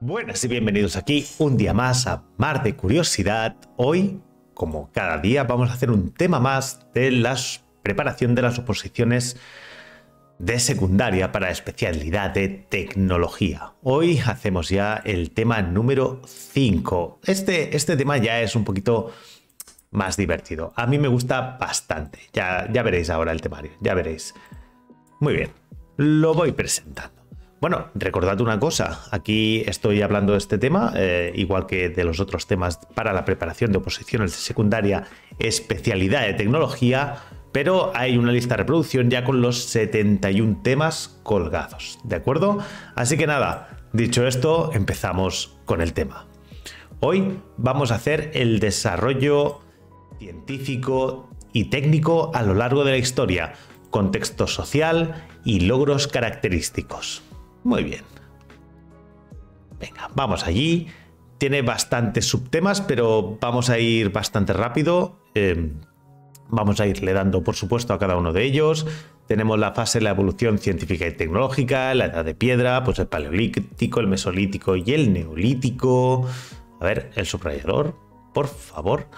Buenas y bienvenidos aquí un día más a Mar de Curiosidad. Hoy, como cada día, vamos a hacer un tema más de la preparación de las oposiciones de secundaria para especialidad de tecnología. Hoy hacemos ya el tema número 5. Este tema ya es un poquito más divertido. A mí me gusta bastante. Ya veréis ahora el temario, ya veréis. Muy bien, lo voy presentando. Bueno, recordad una cosa, aquí estoy hablando de este tema, igual que de los otros temas para la preparación de oposiciones de secundaria, especialidad de tecnología, pero hay una lista de reproducción ya con los 71 temas colgados, ¿de acuerdo? Así que nada, dicho esto, empezamos con el tema. Hoy vamos a hacer el desarrollo científico y técnico a lo largo de la historia, contexto social y logros característicos. Muy bien. Venga, vamos allí. Tiene bastantes subtemas, pero vamos a ir bastante rápido. Vamos a irle dando, por supuesto, a cada uno de ellos. Tenemos la fase de la evolución científica y tecnológica, la edad de piedra, pues el paleolítico, el mesolítico y el neolítico. A ver, el subrayador, por favor.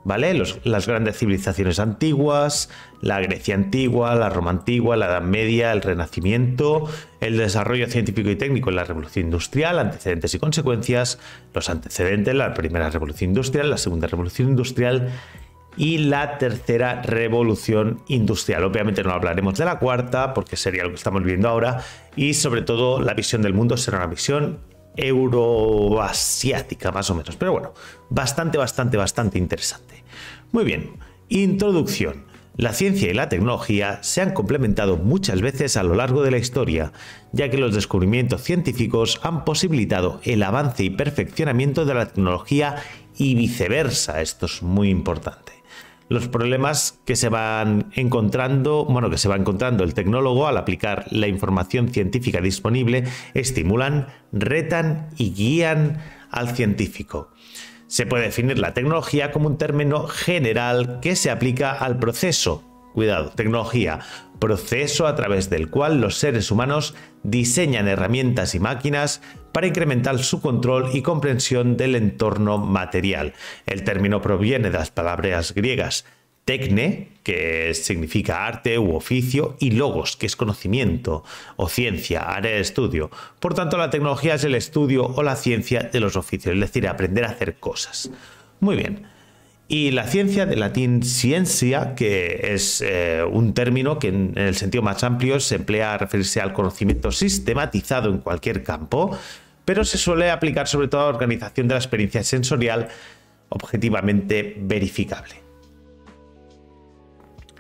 ¿Vale? Las grandes civilizaciones antiguas, la Grecia antigua, la Roma antigua, la Edad Media, el Renacimiento, el desarrollo científico y técnico en la Revolución Industrial, antecedentes y consecuencias, los antecedentes, la primera Revolución Industrial, la segunda Revolución Industrial y la tercera Revolución Industrial. Obviamente no hablaremos de la cuarta porque sería lo que estamos viendo ahora, y sobre todo la visión del mundo será una visión euroasiática más o menos, pero bueno, bastante interesante. Muy bien, introducción. La ciencia y la tecnología se han complementado muchas veces a lo largo de la historia, ya que los descubrimientos científicos han posibilitado el avance y perfeccionamiento de la tecnología y viceversa. Esto es muy importante. Los problemas que se van encontrando, que se va encontrando el tecnólogo al aplicar la información científica disponible, estimulan, retan y guían al científico. Se puede definir la tecnología como un término general que se aplica al proceso. Cuidado, tecnología, proceso a través del cual los seres humanos diseñan herramientas y máquinas para incrementar su control y comprensión del entorno material. El término proviene de las palabras griegas tecne, que significa arte u oficio, y logos, que es conocimiento o ciencia, área de estudio. Por tanto, la tecnología es el estudio o la ciencia de los oficios, es decir, aprender a hacer cosas. Muy bien. Y la ciencia, de latín scientia, que es un término que en el sentido más amplio se emplea a referirse al conocimiento sistematizado en cualquier campo, pero se suele aplicar sobre todo a la organización de la experiencia sensorial objetivamente verificable.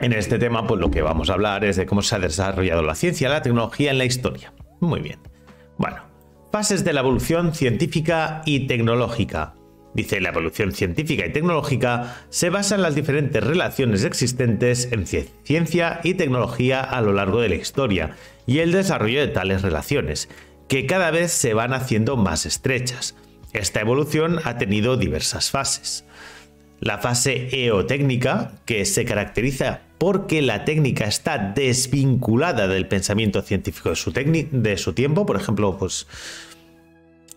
En este tema, pues lo que vamos a hablar es de cómo se ha desarrollado la ciencia y la tecnología en la historia. Muy bien. Bueno, fases de la evolución científica y tecnológica. Dice, la evolución científica y tecnológica se basa en las diferentes relaciones existentes en ciencia y tecnología a lo largo de la historia y el desarrollo de tales relaciones, que cada vez se van haciendo más estrechas. Esta evolución ha tenido diversas fases. La fase eotécnica, que se caracteriza porque la técnica está desvinculada del pensamiento científico de su tiempo, por ejemplo, pues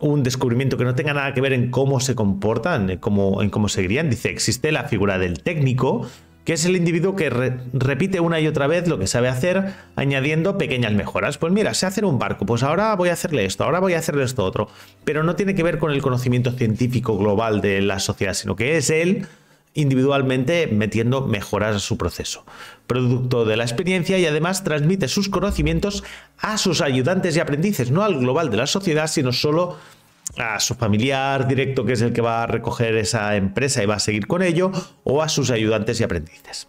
un descubrimiento que no tenga nada que ver en cómo se comportan, en cómo seguirían. Dice, existe la figura del técnico, que es el individuo que repite una y otra vez lo que sabe hacer, añadiendo pequeñas mejoras. Pues mira, sé hacer un barco, pues ahora voy a hacerle esto, ahora voy a hacerle esto otro. Pero no tiene que ver con el conocimiento científico global de la sociedad, sino que es él individualmente metiendo mejoras a su proceso. Producto de la experiencia, y además transmite sus conocimientos a sus ayudantes y aprendices, no al global de la sociedad, sino solo a su familiar directo, que es el que va a recoger esa empresa y va a seguir con ello, o a sus ayudantes y aprendices.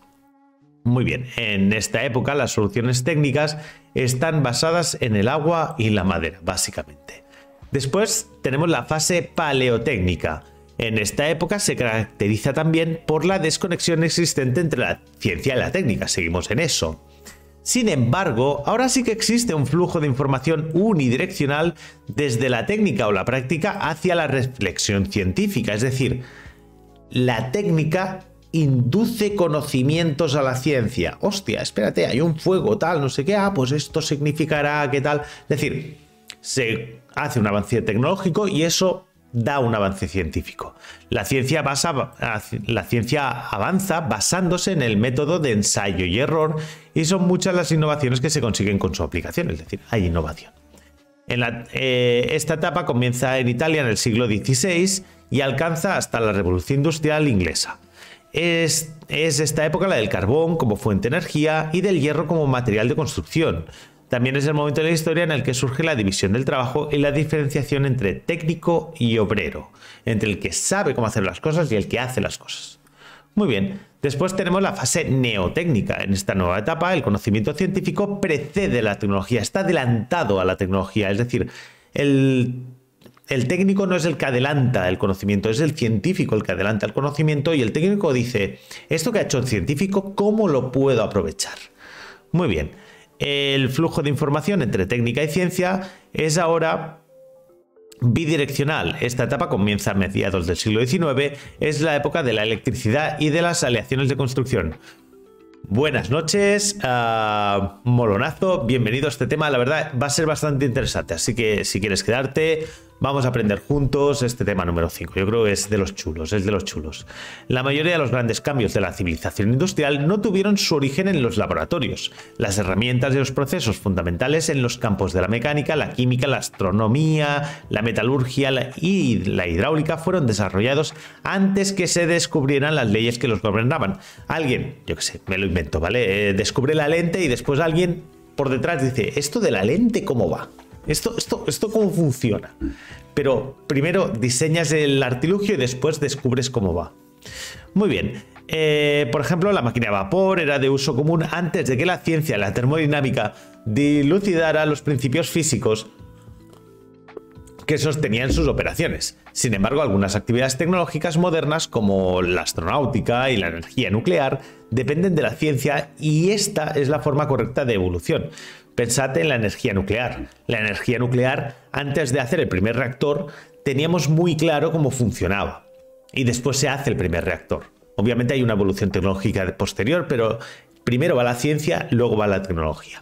Muy bien, en esta época las soluciones técnicas están basadas en el agua y la madera, básicamente. Después tenemos la fase paleotécnica. En esta época se caracteriza también por la desconexión existente entre la ciencia y la técnica, seguimos en eso. Sin embargo, ahora sí que existe un flujo de información unidireccional desde la técnica o la práctica hacia la reflexión científica, es decir, la técnica induce conocimientos a la ciencia. Hostia, espérate, hay un fuego tal, no sé qué, pues esto significará qué tal. Es decir, se hace un avance tecnológico y eso da un avance científico. La ciencia avanza basándose en el método de ensayo y error y son muchas las innovaciones que se consiguen con su aplicación, es decir, hay innovación. Esta etapa comienza en Italia en el siglo XVI y alcanza hasta la Revolución Industrial inglesa. Es esta época la del carbón como fuente de energía y del hierro como material de construcción. También es el momento de la historia en el que surge la división del trabajo y la diferenciación entre técnico y obrero, entre el que sabe cómo hacer las cosas y el que hace las cosas. Muy bien, después tenemos la fase neotécnica. En esta nueva etapa, el conocimiento científico precede la tecnología, está adelantado a la tecnología, es decir, el técnico no es el que adelanta el conocimiento, es el científico el que adelanta el conocimiento y el técnico dice, esto que ha hecho el científico, ¿cómo lo puedo aprovechar? Muy bien. El flujo de información entre técnica y ciencia es ahora bidireccional. Esta etapa comienza a mediados del siglo XIX, es la época de la electricidad y de las aleaciones de construcción. Buenas noches, molonazo, bienvenido a este tema, la verdad va a ser bastante interesante, así que si quieres quedarte, vamos a aprender juntos este tema número 5, yo creo que es de los chulos, es de los chulos. La mayoría de los grandes cambios de la civilización industrial no tuvieron su origen en los laboratorios. Las herramientas y los procesos fundamentales en los campos de la mecánica, la química, la astronomía, la metalurgia y la hidráulica fueron desarrollados antes que se descubrieran las leyes que los gobernaban. Alguien, yo qué sé, me lo invento, ¿vale? Descubre la lente y después alguien por detrás dice, ¿esto de la lente cómo va? ¿Esto cómo funciona? Pero primero diseñas el artilugio y después descubres cómo va. Muy bien. Por ejemplo, la máquina de vapor era de uso común antes de que la ciencia, la termodinámica, dilucidara los principios físicos que sostenían sus operaciones. Sin embargo, algunas actividades tecnológicas modernas como la astronáutica y la energía nuclear dependen de la ciencia y esta es la forma correcta de evolución. Pensad en la energía nuclear. La energía nuclear, antes de hacer el primer reactor, teníamos muy claro cómo funcionaba. Y después se hace el primer reactor. Obviamente hay una evolución tecnológica posterior, pero primero va la ciencia, luego va la tecnología.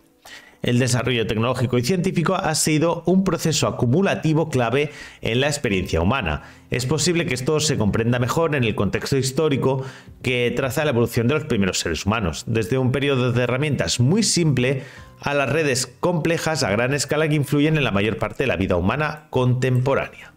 El desarrollo tecnológico y científico ha sido un proceso acumulativo clave en la experiencia humana. Es posible que esto se comprenda mejor en el contexto histórico que traza la evolución de los primeros seres humanos, desde un periodo de herramientas muy simple a las redes complejas a gran escala que influyen en la mayor parte de la vida humana contemporánea.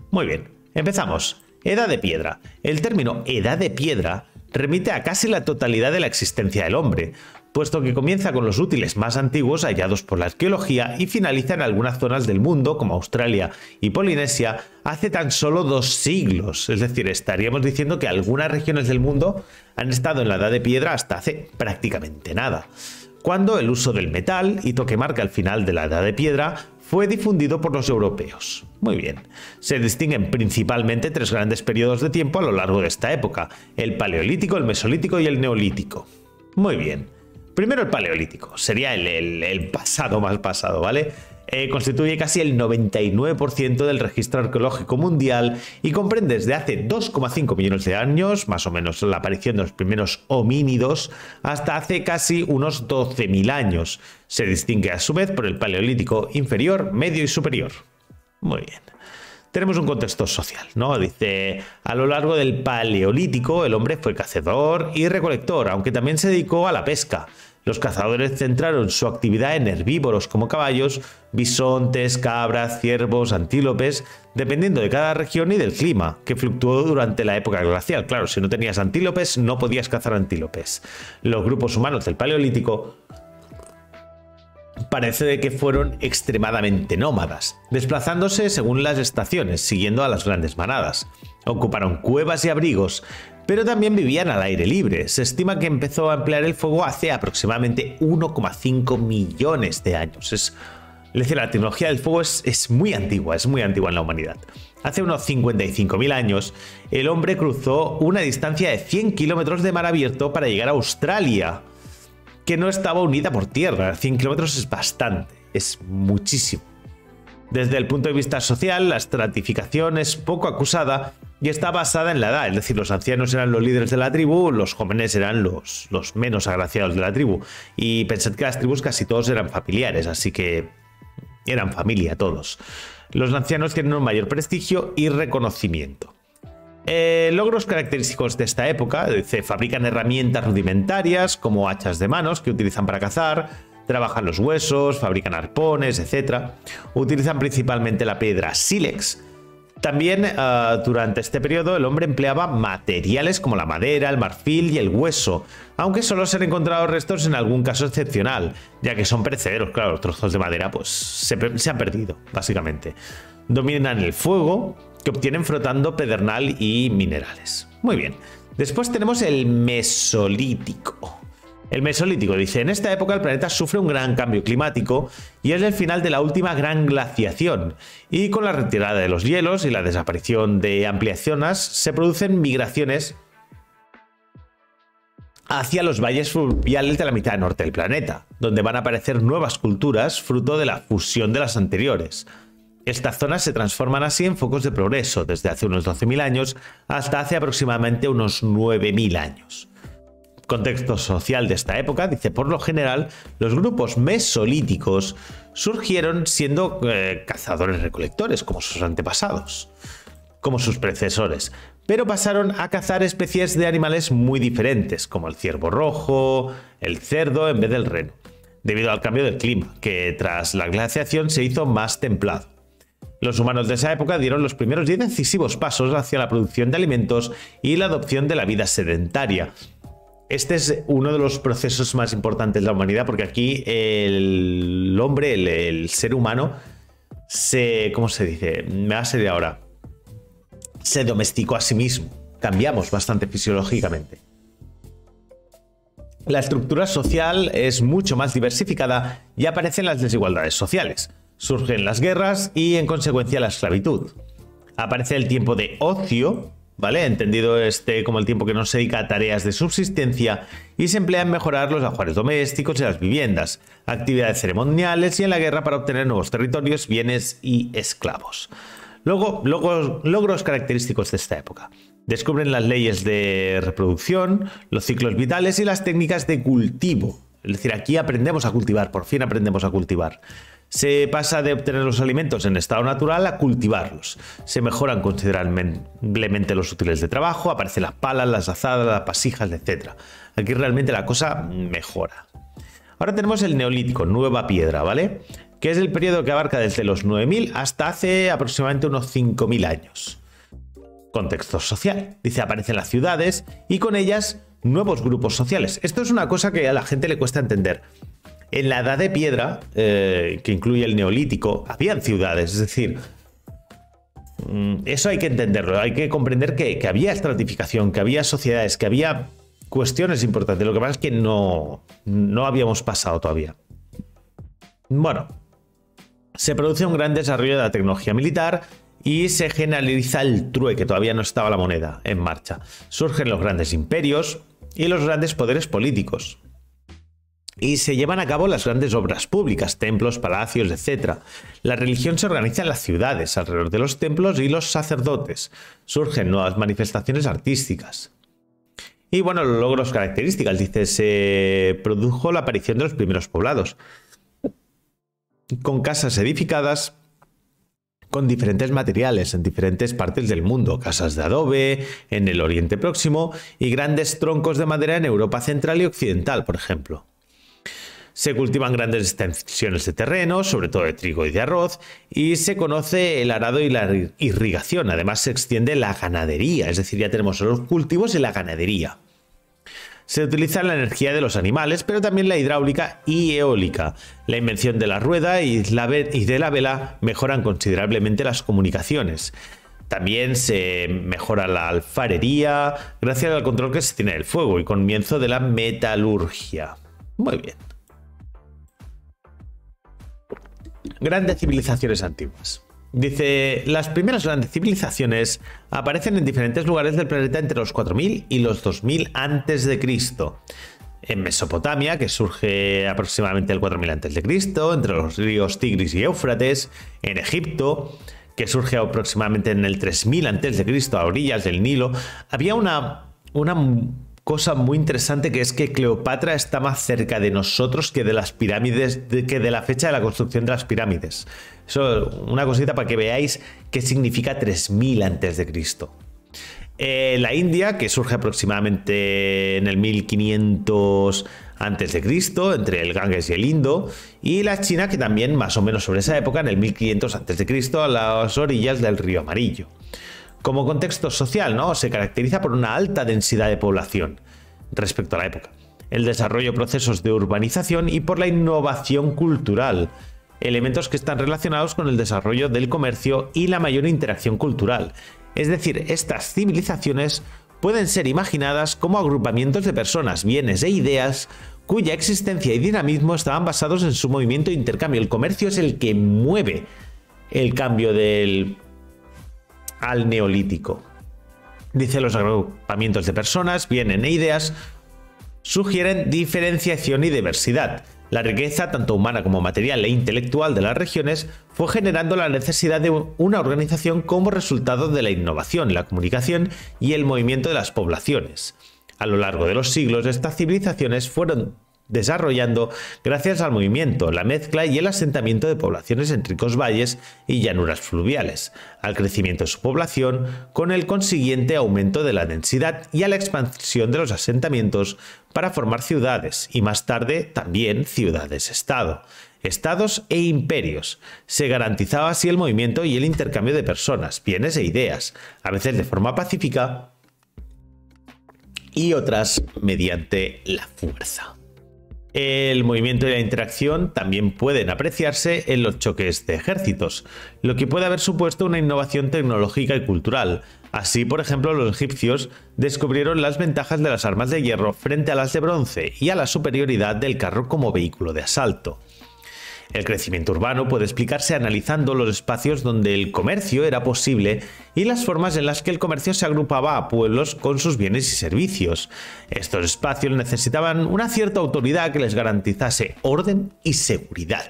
Muy bien, empezamos. Edad de piedra. El término edad de piedra remite a casi la totalidad de la existencia del hombre, puesto que comienza con los útiles más antiguos hallados por la arqueología y finaliza en algunas zonas del mundo, como Australia y Polinesia, hace tan solo 2 siglos. Es decir, estaríamos diciendo que algunas regiones del mundo han estado en la edad de piedra hasta hace prácticamente nada, cuando el uso del metal, hito que marca el final de la edad de piedra, fue difundido por los europeos. Muy bien, se distinguen principalmente 3 grandes periodos de tiempo a lo largo de esta época: el Paleolítico, el Mesolítico y el Neolítico. Muy bien. Primero el Paleolítico, sería el pasado más pasado, ¿vale? Constituye casi el 99% del registro arqueológico mundial y comprende desde hace 2,5 millones de años, más o menos la aparición de los primeros homínidos, hasta hace casi unos 12.000 años. Se distingue a su vez por el Paleolítico inferior, medio y superior. Muy bien. Tenemos un contexto social, ¿no? Dice, a lo largo del Paleolítico el hombre fue cazador y recolector, aunque también se dedicó a la pesca. Los cazadores centraron su actividad en herbívoros como caballos, bisontes, cabras, ciervos, antílopes, dependiendo de cada región y del clima, que fluctuó durante la época glacial. Claro, si no tenías antílopes, no podías cazar antílopes. Los grupos humanos del Paleolítico parece de que fueron extremadamente nómadas, desplazándose según las estaciones, siguiendo a las grandes manadas. Ocuparon cuevas y abrigos, pero también vivían al aire libre. Se estima que empezó a emplear el fuego hace aproximadamente 1,5 millones de años. Es decir, la tecnología del fuego es muy antigua en la humanidad. Hace unos 55.000 años, el hombre cruzó una distancia de 100 kilómetros de mar abierto para llegar a Australia, que no estaba unida por tierra. 100 kilómetros es bastante, es muchísimo. Desde el punto de vista social, la estratificación es poco acusada y está basada en la edad, es decir, los ancianos eran los líderes de la tribu, los jóvenes eran los menos agraciados de la tribu. Y pensad que las tribus casi todos eran familiares, así que eran familia todos. Los ancianos tienen un mayor prestigio y reconocimiento. Logros característicos de esta época: se fabrican herramientas rudimentarias como hachas de manos que utilizan para cazar, trabajan los huesos, fabrican arpones, etc. Utilizan principalmente la piedra sílex. También durante este periodo el hombre empleaba materiales como la madera, el marfil y el hueso, aunque solo se han encontrado restos en algún caso excepcional, ya que son perecederos. Claro, los trozos de madera pues se han perdido, básicamente. Dominan el fuego, que obtienen frotando pedernal y minerales. Muy bien. Después tenemos el Mesolítico. El Mesolítico dice: en esta época el planeta sufre un gran cambio climático y es el final de la última gran glaciación, y con la retirada de los hielos y la desaparición de amplias zonas se producen migraciones hacia los valles fluviales de la mitad norte del planeta, donde van a aparecer nuevas culturas fruto de la fusión de las anteriores. Estas zonas se transforman así en focos de progreso desde hace unos 12.000 años hasta hace aproximadamente unos 9.000 años. Contexto social de esta época: dice, por lo general, los grupos mesolíticos surgieron siendo cazadores-recolectores, como sus antepasados, como sus predecesores, pero pasaron a cazar especies de animales muy diferentes, como el ciervo rojo, el cerdo en vez del reno, debido al cambio del clima, que tras la glaciación se hizo más templado. Los humanos de esa época dieron los primeros y decisivos pasos hacia la producción de alimentos y la adopción de la vida sedentaria. Este es uno de los procesos más importantes de la humanidad, porque aquí el hombre, el ser humano, ¿cómo se dice? Me va a salir ahora. Se domesticó a sí mismo. Cambiamos bastante fisiológicamente. La estructura social es mucho más diversificada y aparecen las desigualdades sociales. Surgen las guerras y, en consecuencia, la esclavitud. Aparece el tiempo de ocio, ¿vale? Entendido como el tiempo que no se dedica a tareas de subsistencia y se emplea en mejorar los ajuares domésticos y las viviendas, actividades ceremoniales y en la guerra para obtener nuevos territorios, bienes y esclavos. Luego, logros característicos de esta época: descubren las leyes de reproducción, los ciclos vitales y las técnicas de cultivo. Es decir, aquí aprendemos a cultivar, por fin aprendemos a cultivar. Se pasa de obtener los alimentos en estado natural a cultivarlos. Se mejoran considerablemente los útiles de trabajo, aparecen las palas, las azadas, las vasijas, etc. Aquí realmente la cosa mejora. Ahora tenemos el Neolítico, nueva piedra, ¿vale? Que es el periodo que abarca desde los 9.000 hasta hace aproximadamente unos 5.000 años. Contexto social. Dice, aparecen las ciudades y con ellas nuevos grupos sociales. Esto es una cosa que a la gente le cuesta entender. En la Edad de Piedra, que incluye el Neolítico, habían ciudades, es decir, eso hay que entenderlo, hay que comprender que había estratificación, que había sociedades, que había cuestiones importantes. Lo que pasa es que no habíamos pasado todavía. Bueno, se produce un gran desarrollo de la tecnología militar y se generaliza el trueque. Todavía no estaba la moneda en marcha. Surgen los grandes imperios y los grandes poderes políticos. Y se llevan a cabo las grandes obras públicas, templos, palacios, etc. La religión se organiza en las ciudades, alrededor de los templos y los sacerdotes. Surgen nuevas manifestaciones artísticas. Y bueno, los logros características. Dice, se produjo la aparición de los primeros poblados, con casas edificadas con diferentes materiales en diferentes partes del mundo, casas de adobe en el Oriente Próximo y grandes troncos de madera en Europa Central y Occidental, por ejemplo. Se cultivan grandes extensiones de terreno, sobre todo de trigo y de arroz, y se conoce el arado y la irrigación. Además se extiende la ganadería, es decir, ya tenemos los cultivos y la ganadería. Se utiliza la energía de los animales, pero también la hidráulica y eólica. La invención de la rueda y de la vela mejoran considerablemente las comunicaciones. También se mejora la alfarería gracias al control que se tiene del fuego y comienzo de la metalurgia. Muy bien. Grandes civilizaciones antiguas. Dice, las primeras grandes civilizaciones aparecen en diferentes lugares del planeta entre los 4000 y los 2000 a.C. En Mesopotamia, que surge aproximadamente el 4000 a.C., entre los ríos Tigris y Éufrates. En Egipto, que surge aproximadamente en el 3000 a.C., a orillas del Nilo. Había una cosa muy interesante, que es que Cleopatra está más cerca de nosotros que de las pirámides, que de la fecha de la construcción de las pirámides. Eso, una cosita para que veáis qué significa 3000 a.C. La India, que surge aproximadamente en el 1500 a.C., entre el Ganges y el Indo, y la China, que también más o menos sobre esa época, en el 1500 a.C., a las orillas del río Amarillo. Como contexto social, ¿no? Se caracteriza por una alta densidad de población respecto a la época, el desarrollo de procesos de urbanización y por la innovación cultural, elementos que están relacionados con el desarrollo del comercio y la mayor interacción cultural. Es decir, estas civilizaciones pueden ser imaginadas como agrupamientos de personas, bienes e ideas cuya existencia y dinamismo estaban basados en su movimiento de intercambio. El comercio es el que mueve el cambio al neolítico. Dice, los agrupamientos de personas, bienes e ideas sugieren diferenciación y diversidad. La riqueza, tanto humana como material e intelectual de las regiones, fue generando la necesidad de una organización como resultado de la innovación, la comunicación y el movimiento de las poblaciones. A lo largo de los siglos, estas civilizaciones fueron desarrollando gracias al movimiento, la mezcla y el asentamiento de poblaciones en ricos valles y llanuras fluviales, al crecimiento de su población, con el consiguiente aumento de la densidad y a la expansión de los asentamientos para formar ciudades y más tarde también ciudades-estado, estados e imperios. Se garantizaba así el movimiento y el intercambio de personas, bienes e ideas, a veces de forma pacífica y otras mediante la fuerza. El movimiento y la interacción también pueden apreciarse en los choques de ejércitos, lo que puede haber supuesto una innovación tecnológica y cultural. Así, por ejemplo, los egipcios descubrieron las ventajas de las armas de hierro frente a las de bronce y a la superioridad del carro como vehículo de asalto. El crecimiento urbano puede explicarse analizando los espacios donde el comercio era posible y las formas en las que el comercio se agrupaba a pueblos con sus bienes y servicios. Estos espacios necesitaban una cierta autoridad que les garantizase orden y seguridad.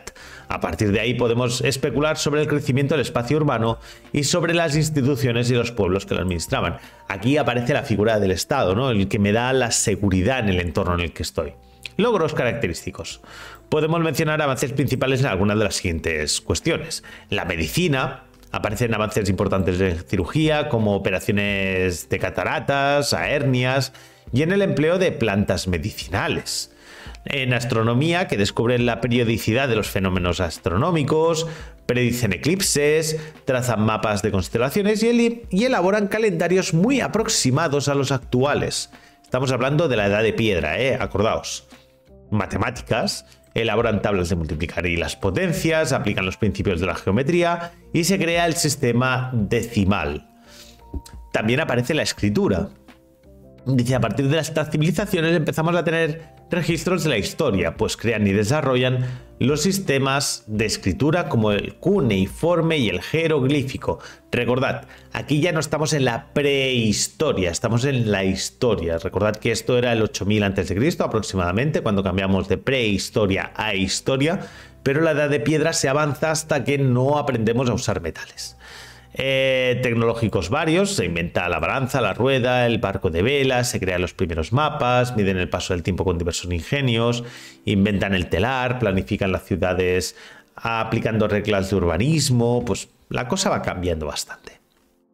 A partir de ahí podemos especular sobre el crecimiento del espacio urbano y sobre las instituciones y los pueblos que lo administraban. Aquí aparece la figura del Estado, ¿no? El que me da la seguridad en el entorno en el que estoy. Logros característicos. Podemos mencionar avances principales en algunas de las siguientes cuestiones. La medicina. Aparecen avances importantes en cirugía, como operaciones de cataratas, a hernias, y en el empleo de plantas medicinales. En astronomía, que descubren la periodicidad de los fenómenos astronómicos, predicen eclipses, trazan mapas de constelaciones y elaboran calendarios muy aproximados a los actuales. Estamos hablando de la edad de piedra, acordaos. Matemáticas, elaboran tablas de multiplicar y las potencias, aplican los principios de la geometría y se crea el sistema decimal. También aparece la escritura. Dice, a partir de estas civilizaciones empezamos a tener registros de la historia, pues crean y desarrollan los sistemas de escritura como el cuneiforme y el jeroglífico. Recordad, aquí ya no estamos en la prehistoria, estamos en la historia. Recordad que esto era el 8000 a.C. aproximadamente, cuando cambiamos de prehistoria a historia, pero la edad de piedra se avanza hasta que no aprendemos a usar metales. Tecnológicos varios, se inventa la balanza, la rueda, el barco de vela, se crean los primeros mapas, miden el paso del tiempo con diversos ingenios, inventan el telar, planifican las ciudades aplicando reglas de urbanismo. Pues la cosa va cambiando bastante.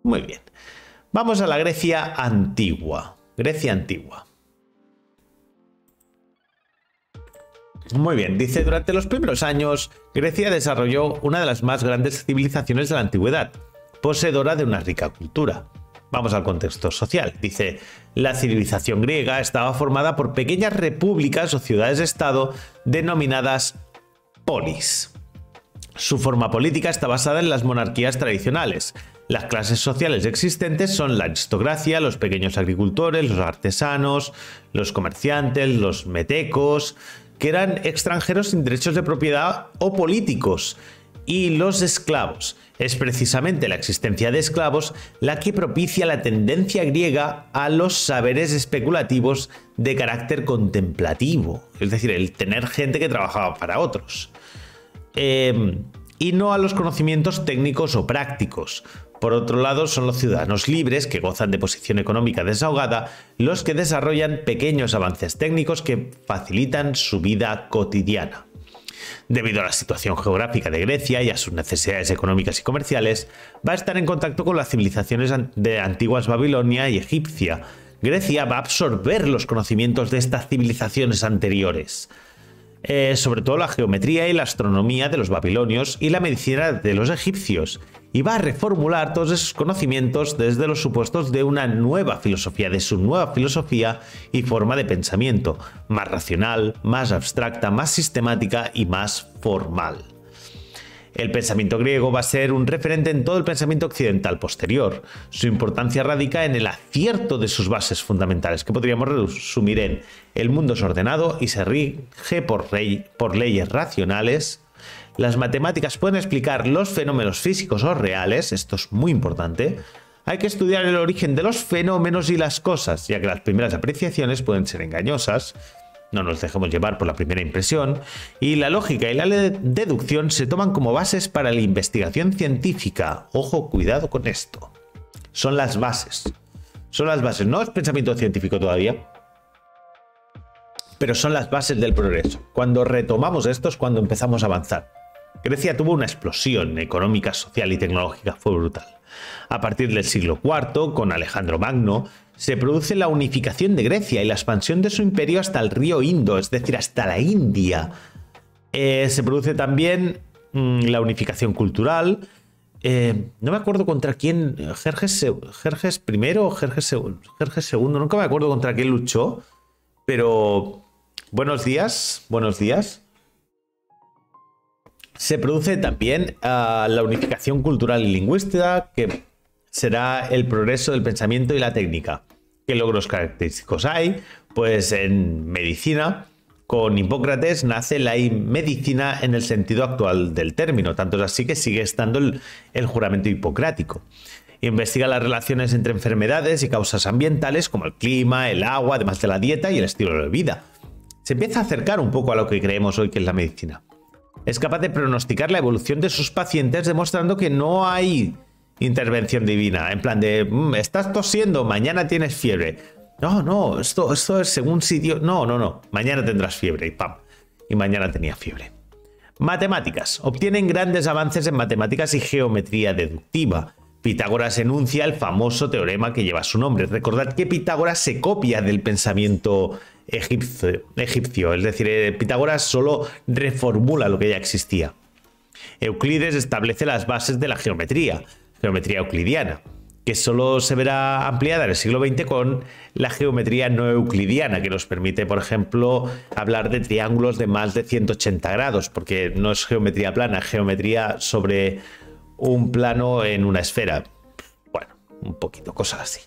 Muy bien, vamos a la Grecia antigua. Grecia antigua. Muy bien, dice, durante los primeros años, Grecia desarrolló una de las más grandes civilizaciones de la antigüedad, poseedora de una rica cultura. Vamos al contexto social. Dice, la civilización griega estaba formada por pequeñas repúblicas o ciudades-estado denominadas polis. Su forma política está basada en las monarquías tradicionales. Las clases sociales existentes son la aristocracia, los pequeños agricultores, los artesanos, los comerciantes, los metecos, que eran extranjeros sin derechos de propiedad o políticos, y los esclavos. Es precisamente la existencia de esclavos la que propicia la tendencia griega a los saberes especulativos de carácter contemplativo, es decir, el tener gente que trabajaba para otros, y no a los conocimientos técnicos o prácticos. Por otro lado, son los ciudadanos libres, que gozan de posición económica desahogada, los que desarrollan pequeños avances técnicos que facilitan su vida cotidiana. Debido a la situación geográfica de Grecia y a sus necesidades económicas y comerciales, va a estar en contacto con las civilizaciones de antiguas Babilonia y egipcia. Grecia va a absorber los conocimientos de estas civilizaciones anteriores, sobre todo la geometría y la astronomía de los babilonios y la medicina de los egipcios, y va a reformular todos esos conocimientos desde los supuestos de una nueva filosofía, de su nueva filosofía y forma de pensamiento, más racional, más abstracta, más sistemática y más formal. El pensamiento griego va a ser un referente en todo el pensamiento occidental posterior. Su importancia radica en el acierto de sus bases fundamentales, que podríamos resumir en: el mundo es ordenado y se rige por leyes racionales. Las matemáticas pueden explicar los fenómenos físicos o reales, esto es muy importante. Hay que estudiar el origen de los fenómenos y las cosas, ya que las primeras apreciaciones pueden ser engañosas. No nos dejemos llevar por la primera impresión. Y la lógica y la deducción se toman como bases para la investigación científica. Ojo, cuidado con esto. Son las bases. Son las bases. No es pensamiento científico todavía, pero son las bases del progreso. Cuando retomamos esto es cuando empezamos a avanzar. Grecia tuvo una explosión económica, social y tecnológica, fue brutal. A partir del siglo IV, con Alejandro Magno, se produce la unificación de Grecia y la expansión de su imperio hasta el río Indo, es decir, hasta la India. Se produce también la unificación cultural. No me acuerdo contra quién, Jerjes I o Jerjes II, nunca me acuerdo contra quién luchó, pero buenos días, buenos días. Se produce también la unificación cultural y lingüística, que será el progreso del pensamiento y la técnica. ¿Qué logros característicos hay? Pues en medicina, con Hipócrates nace la medicina en el sentido actual del término, tanto es así que sigue estando el juramento hipocrático. Investiga las relaciones entre enfermedades y causas ambientales como el clima, el agua, además de la dieta y el estilo de vida. Se empieza a acercar un poco a lo que creemos hoy que es la medicina. Es capaz de pronosticar la evolución de sus pacientes, demostrando que no hay intervención divina, en plan de estás tosiendo, mañana tienes fiebre. No, esto es según sitio. No, mañana tendrás fiebre y pam. Y mañana tenía fiebre. Matemáticas. Obtienen grandes avances en matemáticas y geometría deductiva. Pitágoras enuncia el famoso teorema que lleva su nombre. Recordad que Pitágoras se copia del pensamiento egipcio, es decir, Pitágoras solo reformula lo que ya existía. Euclides establece las bases de la geometría euclidiana, que solo se verá ampliada en el siglo XX con la geometría no euclidiana, que nos permite, por ejemplo, hablar de triángulos de más de 180 grados, porque no es geometría plana, es geometría sobre un plano en una esfera. Bueno, un poquito, cosas así.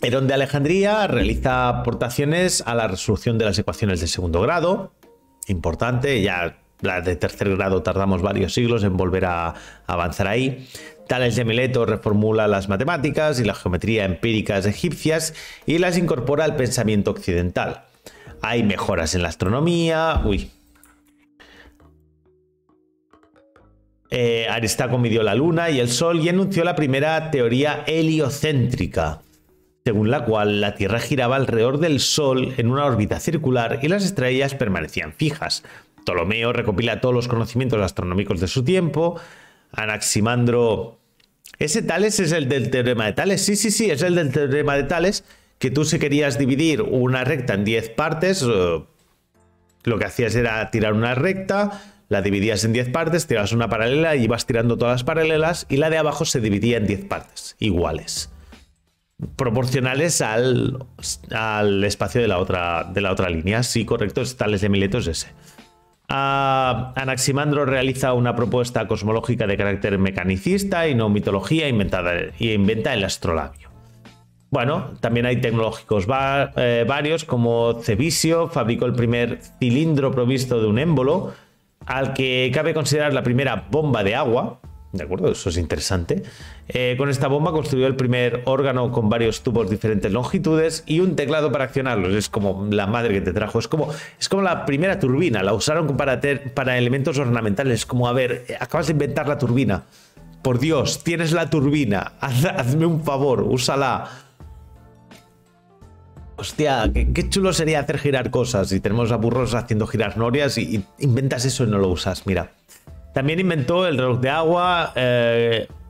Herón de Alejandría realiza aportaciones a la resolución de las ecuaciones de segundo grado. Importante, ya las de tercer grado tardamos varios siglos en volver a avanzar ahí. Tales de Mileto reformula las matemáticas y la geometría empíricas egipcias y las incorpora al pensamiento occidental. Hay mejoras en la astronomía. Aristarco midió la luna y el sol y enunció la primera teoría heliocéntrica, según la cual la Tierra giraba alrededor del Sol en una órbita circular y las estrellas permanecían fijas. Ptolomeo recopila todos los conocimientos astronómicos de su tiempo. Anaximandro... ¿Ese Tales es el del teorema de Tales? Sí, es el del teorema de Tales, que tú si querías dividir una recta en 10 partes, lo que hacías era tirar una recta, la dividías en 10 partes, tirabas una paralela y ibas tirando todas las paralelas y la de abajo se dividía en 10 partes iguales, proporcionales al espacio de la otra línea. Sí, correcto, es Tales de Mileto, es ese. Anaximandro realiza una propuesta cosmológica de carácter mecanicista y no mitología, inventa el astrolabio. Bueno, también hay tecnológicos varios, como Cebisio fabricó el primer cilindro provisto de un émbolo, al que cabe considerar la primera bomba de agua. ¿De acuerdo? Eso es interesante. Con esta bomba construyó el primer órgano con varios tubos diferentes longitudes y un teclado para accionarlos. Es como la madre que te trajo. Es como la primera turbina. La usaron para elementos ornamentales. Es como, a ver, acabas de inventar la turbina. por Dios, tienes la turbina, hazme un favor, úsala. Hostia, qué chulo sería hacer girar cosas. Y tenemos a burros haciendo girar norias y inventas eso y no lo usas. Mira, también inventó el reloj de agua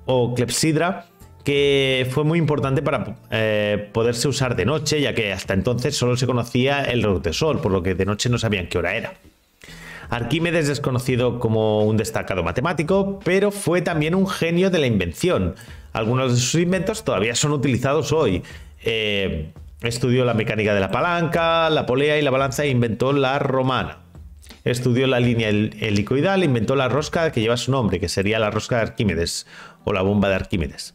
o clepsidra, que fue muy importante para poderse usar de noche, ya que hasta entonces solo se conocía el reloj de sol, por lo que de noche no sabían qué hora era. Arquímedes es conocido como un destacado matemático, pero fue también un genio de la invención. Algunos de sus inventos todavía son utilizados hoy. Estudió la mecánica de la palanca, la polea y la balanza e inventó la romana. Estudió la línea helicoidal e inventó la rosca que lleva su nombre, que sería la rosca de Arquímedes o la bomba de Arquímedes.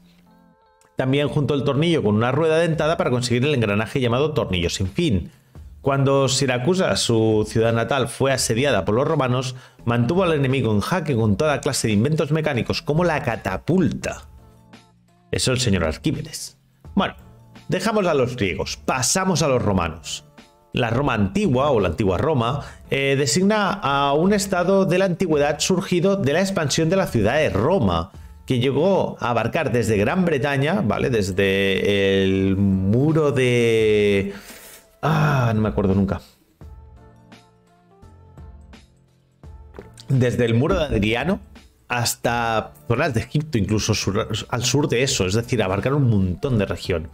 También juntó el tornillo con una rueda dentada para conseguir el engranaje llamado tornillo sin fin. Cuando Siracusa, su ciudad natal, fue asediada por los romanos, mantuvo al enemigo en jaque con toda clase de inventos mecánicos como la catapulta. Eso el señor Arquímedes. Bueno, dejamos a los griegos, pasamos a los romanos. La Roma antigua o la antigua Roma designa a un estado de la antigüedad surgido de la expansión de la ciudad de Roma, que llegó a abarcar desde Gran Bretaña, ¿vale? Desde el muro de... no me acuerdo nunca. Desde el muro de Adriano hasta zonas de Egipto, incluso al sur de eso, es decir, abarcar un montón de región.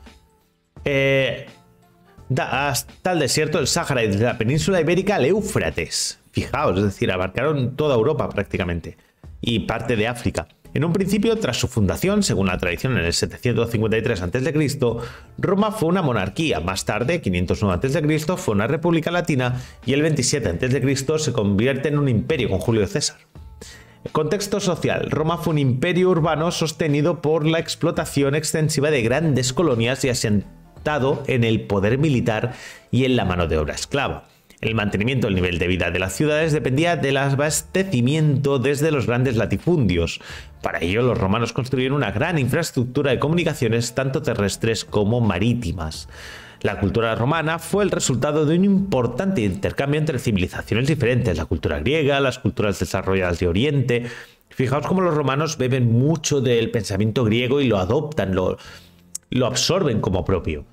Hasta el desierto del Sáhara y desde la península ibérica al Éufrates. Fijaos, es decir, abarcaron toda Europa prácticamente y parte de África. En un principio, tras su fundación, según la tradición en el 753 a.C., Roma fue una monarquía. Más tarde, 509 a.C., fue una república latina y el 27 a.C. se convierte en un imperio con Julio César. Contexto social. Roma fue un imperio urbano sostenido por la explotación extensiva de grandes colonias y asentado en el poder militar y en la mano de obra esclava. El mantenimiento del nivel de vida de las ciudades dependía del abastecimiento desde los grandes latifundios. Para ello, los romanos construyeron una gran infraestructura de comunicaciones tanto terrestres como marítimas. La cultura romana fue el resultado de un importante intercambio entre civilizaciones diferentes, la cultura griega, las culturas desarrolladas de Oriente. Fijaos cómo los romanos beben mucho del pensamiento griego y lo adoptan, lo absorben como propio.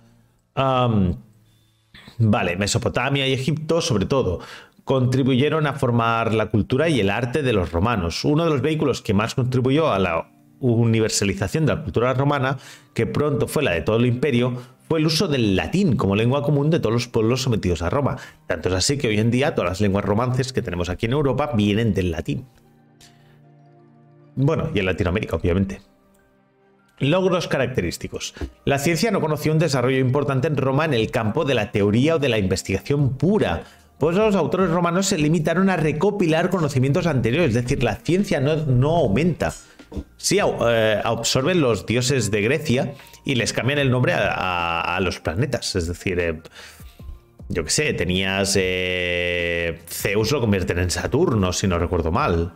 Vale, Mesopotamia y Egipto, sobre todo, contribuyeron a formar la cultura y el arte de los romanos. Uno de los vehículos que más contribuyó a la universalización de la cultura romana, que pronto fue la de todo el imperio, fue el uso del latín como lengua común de todos los pueblos sometidos a Roma. Tanto es así que hoy en día todas las lenguas romances que tenemos aquí en Europa vienen del latín. Bueno, y en Latinoamérica, obviamente. Logros característicos. La ciencia no conoció un desarrollo importante en Roma en el campo de la teoría o de la investigación pura, pues los autores romanos se limitaron a recopilar conocimientos anteriores, es decir, la ciencia no aumenta. Sí, absorben los dioses de Grecia y les cambian el nombre a los planetas, es decir, yo qué sé, tenías Zeus lo convierten en Saturno, si no recuerdo mal.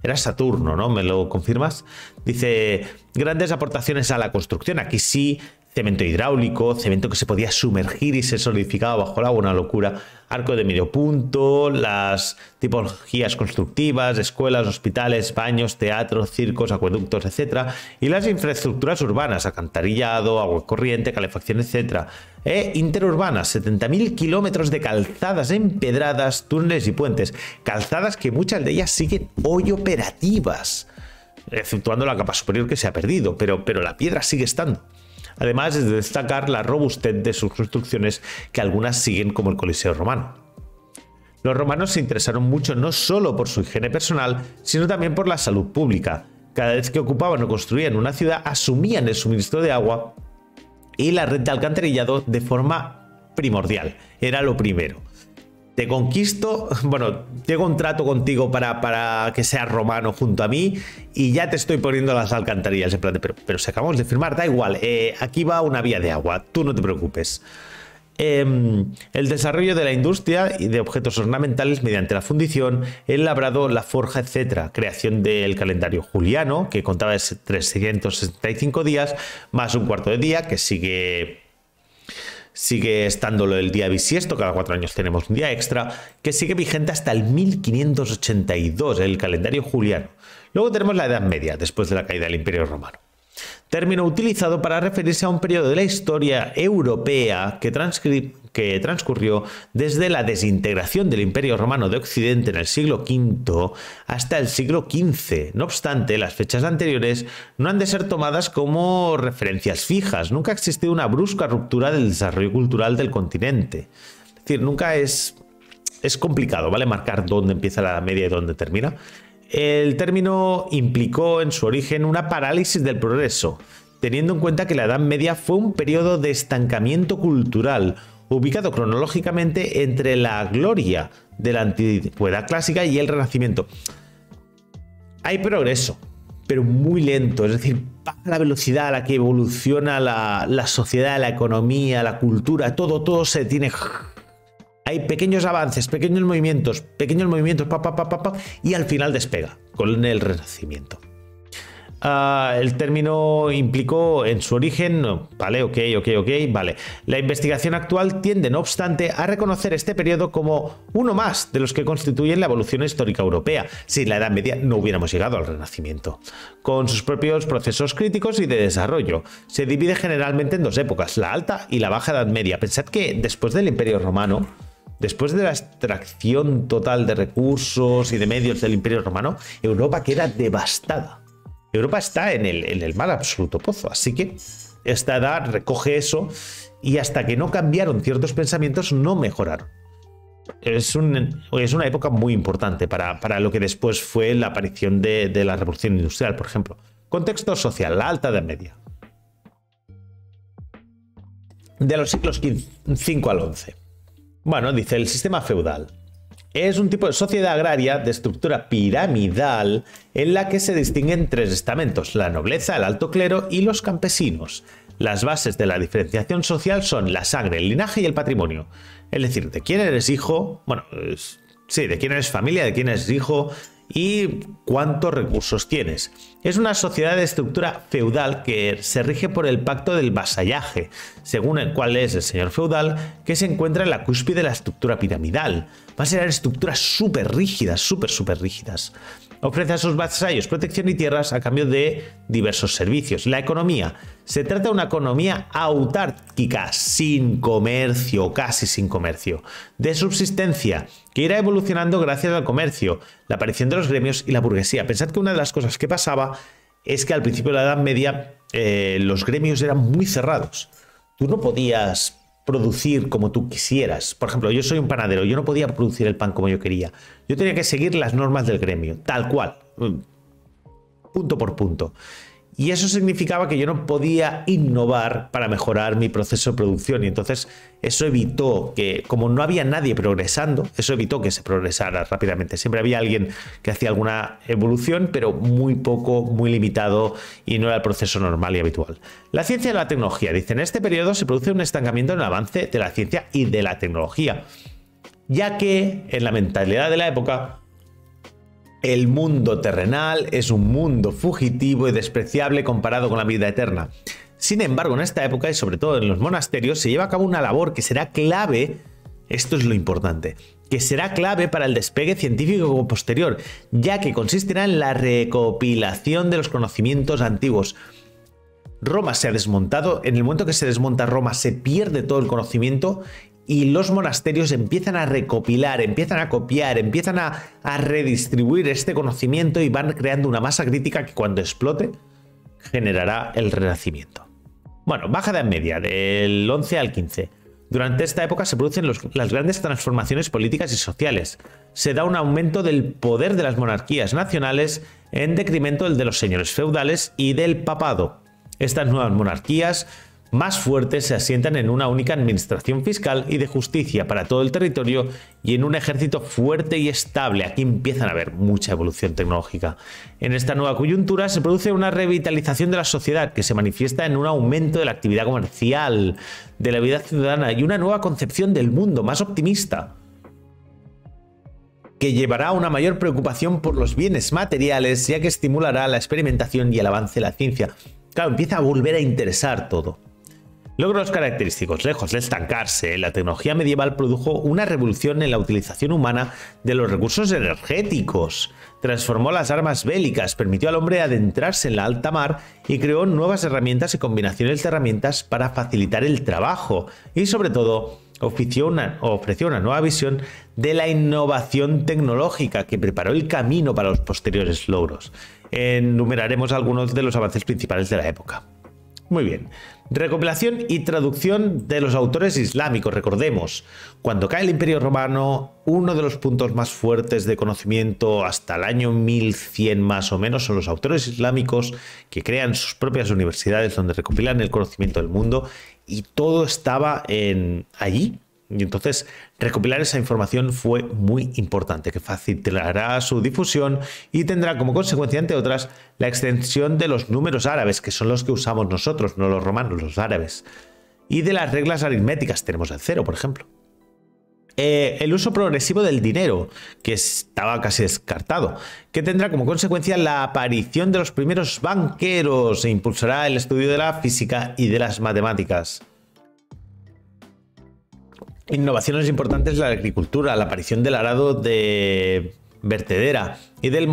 Era Saturno, ¿no? ¿Me lo confirmas? Dice, grandes aportaciones a la construcción. Aquí sí, cemento hidráulico, cemento que se podía sumergir y se solidificaba bajo el agua, una locura. Arco de medio punto, las tipologías constructivas, escuelas, hospitales, baños, teatros, circos, acueductos, etc. Y las infraestructuras urbanas, alcantarillado, agua corriente, calefacción, etc. Interurbanas, 70.000 kilómetros de calzadas empedradas, túneles y puentes. Calzadas que muchas de ellas siguen hoy operativas, exceptuando la capa superior que se ha perdido, pero la piedra sigue estando. Además es de destacar la robustez de sus construcciones, que algunas siguen como el Coliseo romano. Los romanos se interesaron mucho no solo por su higiene personal, sino también por la salud pública. Cada vez que ocupaban o construían una ciudad, asumían el suministro de agua y la red de alcantarillado de forma primordial. Era lo primero. Te conquisto, bueno, llego a un trato contigo para que seas romano junto a mí y ya te estoy poniendo las alcantarillas en plan de, pero si acabamos de firmar, da igual, aquí va una vía de agua, tú no te preocupes. El desarrollo de la industria y de objetos ornamentales mediante la fundición, el labrado, la forja, etc. Creación del calendario juliano, que contaba de 365 días, más un cuarto de día, que sigue sigue estándolo el día bisiesto, cada 4 años tenemos un día extra, que sigue vigente hasta el 1582, el calendario juliano. Luego tenemos la Edad Media, después de la caída del Imperio Romano. Término utilizado para referirse a un periodo de la historia europea que transcurrió desde la desintegración del Imperio Romano de Occidente en el siglo V hasta el siglo XV. No obstante, las fechas anteriores no han de ser tomadas como referencias fijas. Nunca ha existido una brusca ruptura del desarrollo cultural del continente. Es decir, nunca es complicado, ¿vale? Marcar dónde empieza la Edad Media y dónde termina. El término implicó en su origen una parálisis del progreso, teniendo en cuenta que la Edad Media fue un periodo de estancamiento cultural, ubicado cronológicamente entre la gloria de la Antigüedad clásica y el Renacimiento. Hay progreso, pero muy lento, es decir, baja la velocidad a la que evoluciona la sociedad, la economía, la cultura, todo se tiene... Hay pequeños avances, pequeños movimientos, y al final despega con el Renacimiento. El término implicó en su origen, vale, ok, vale. La investigación actual tiende, no obstante, a reconocer este periodo como uno más de los que constituyen la evolución histórica europea. Sin la Edad Media no hubiéramos llegado al Renacimiento, con sus propios procesos críticos y de desarrollo. Se divide generalmente en dos épocas, la Alta y la Baja Edad Media. Pensad que después del Imperio Romano, después de la extracción total de recursos y de medios del Imperio Romano, Europa queda devastada. Europa está en el más absoluto pozo, así que esta edad recoge eso y hasta que no cambiaron ciertos pensamientos no mejoraron. Es una época muy importante para lo que después fue la aparición de la Revolución Industrial, por ejemplo. Contexto social, la Alta Edad Media. De los siglos V al XI. Bueno, dice el sistema feudal. Es un tipo de sociedad agraria de estructura piramidal en la que se distinguen tres estamentos: la nobleza, el alto clero y los campesinos. Las bases de la diferenciación social son la sangre, el linaje y el patrimonio. Es decir, de quién eres hijo, sí, de quién eres familia, de quién eres hijo y cuántos recursos tienes. Es una sociedad de estructura feudal que se rige por el pacto del vasallaje, según el cual es el señor feudal que se encuentra en la cúspide de la estructura piramidal. Va a ser estructuras súper rígidas, súper rígidas. Ofrece a sus vasallos protección y tierras a cambio de diversos servicios. La economía. Se trata de una economía autárquica, sin comercio, casi sin comercio. De subsistencia, que irá evolucionando gracias al comercio, la aparición de los gremios y la burguesía. Pensad que una de las cosas que pasaba es que al principio de la Edad Media los gremios eran muy cerrados. Tú no podías producir como tú quisieras. Por ejemplo, yo soy un panadero, yo no podía producir el pan como yo quería. Yo tenía que seguir las normas del gremio, tal cual, punto por punto. Y eso significaba que yo no podía innovar para mejorar mi proceso de producción. Y entonces eso evitó que, como no había nadie progresando, eso evitó que se progresara rápidamente. Siempre había alguien que hacía alguna evolución, pero muy poco, muy limitado, y no era el proceso normal y habitual. La ciencia y la tecnología. Dicen, en este periodo se produce un estancamiento en el avance de la ciencia y de la tecnología, ya que en la mentalidad de la época, el mundo terrenal es un mundo fugitivo y despreciable comparado con la vida eterna. Sin embargo, en esta época y sobre todo en los monasterios se lleva a cabo una labor que será clave, esto es lo importante, que será clave para el despegue científico posterior, ya que consistirá en la recopilación de los conocimientos antiguos. Roma se ha desmontado, en el momento que se desmonta Roma se pierde todo el conocimiento y los monasterios empiezan a recopilar, empiezan a copiar, empiezan a redistribuir este conocimiento y van creando una masa crítica que cuando explote generará el Renacimiento. Bueno, Baja Edad Media, del 11 al 15. Durante esta época se producen las grandes transformaciones políticas y sociales. Se da un aumento del poder de las monarquías nacionales en detrimento del de los señores feudales y del papado. Estas nuevas monarquías más fuertes se asientan en una única administración fiscal y de justicia para todo el territorio y en un ejército fuerte y estable. Aquí empiezan a haber mucha evolución tecnológica. En esta nueva coyuntura se produce una revitalización de la sociedad que se manifiesta en un aumento de la actividad comercial, de la vida ciudadana y una nueva concepción del mundo más optimista, que llevará a una mayor preocupación por los bienes materiales, ya que estimulará la experimentación y el avance de la ciencia. Claro, empieza a volver a interesar todo. Logros característicos. Lejos de estancarse, la tecnología medieval produjo una revolución en la utilización humana de los recursos energéticos. Transformó las armas bélicas, permitió al hombre adentrarse en la alta mar y creó nuevas herramientas y combinaciones de herramientas para facilitar el trabajo. Y sobre todo, ofreció una nueva visión de la innovación tecnológica que preparó el camino para los posteriores logros. Enumeraremos algunos de los avances principales de la época. Muy bien. Recopilación y traducción de los autores islámicos. Recordemos, cuando cae el Imperio Romano, uno de los puntos más fuertes de conocimiento hasta el año 1100 más o menos son los autores islámicos que crean sus propias universidades donde recopilan el conocimiento del mundo y todo estaba allí. Y entonces recopilar esa información fue muy importante, que facilitará su difusión y tendrá como consecuencia, entre otras, la extensión de los números árabes, que son los que usamos nosotros, no los romanos, los árabes. Y de las reglas aritméticas, tenemos el cero, por ejemplo. El uso progresivo del dinero, que estaba casi descartado, que tendrá como consecuencia la aparición de los primeros banqueros e impulsará el estudio de la física y de las matemáticas. Innovaciones importantes de la agricultura, la aparición del arado de vertedera y del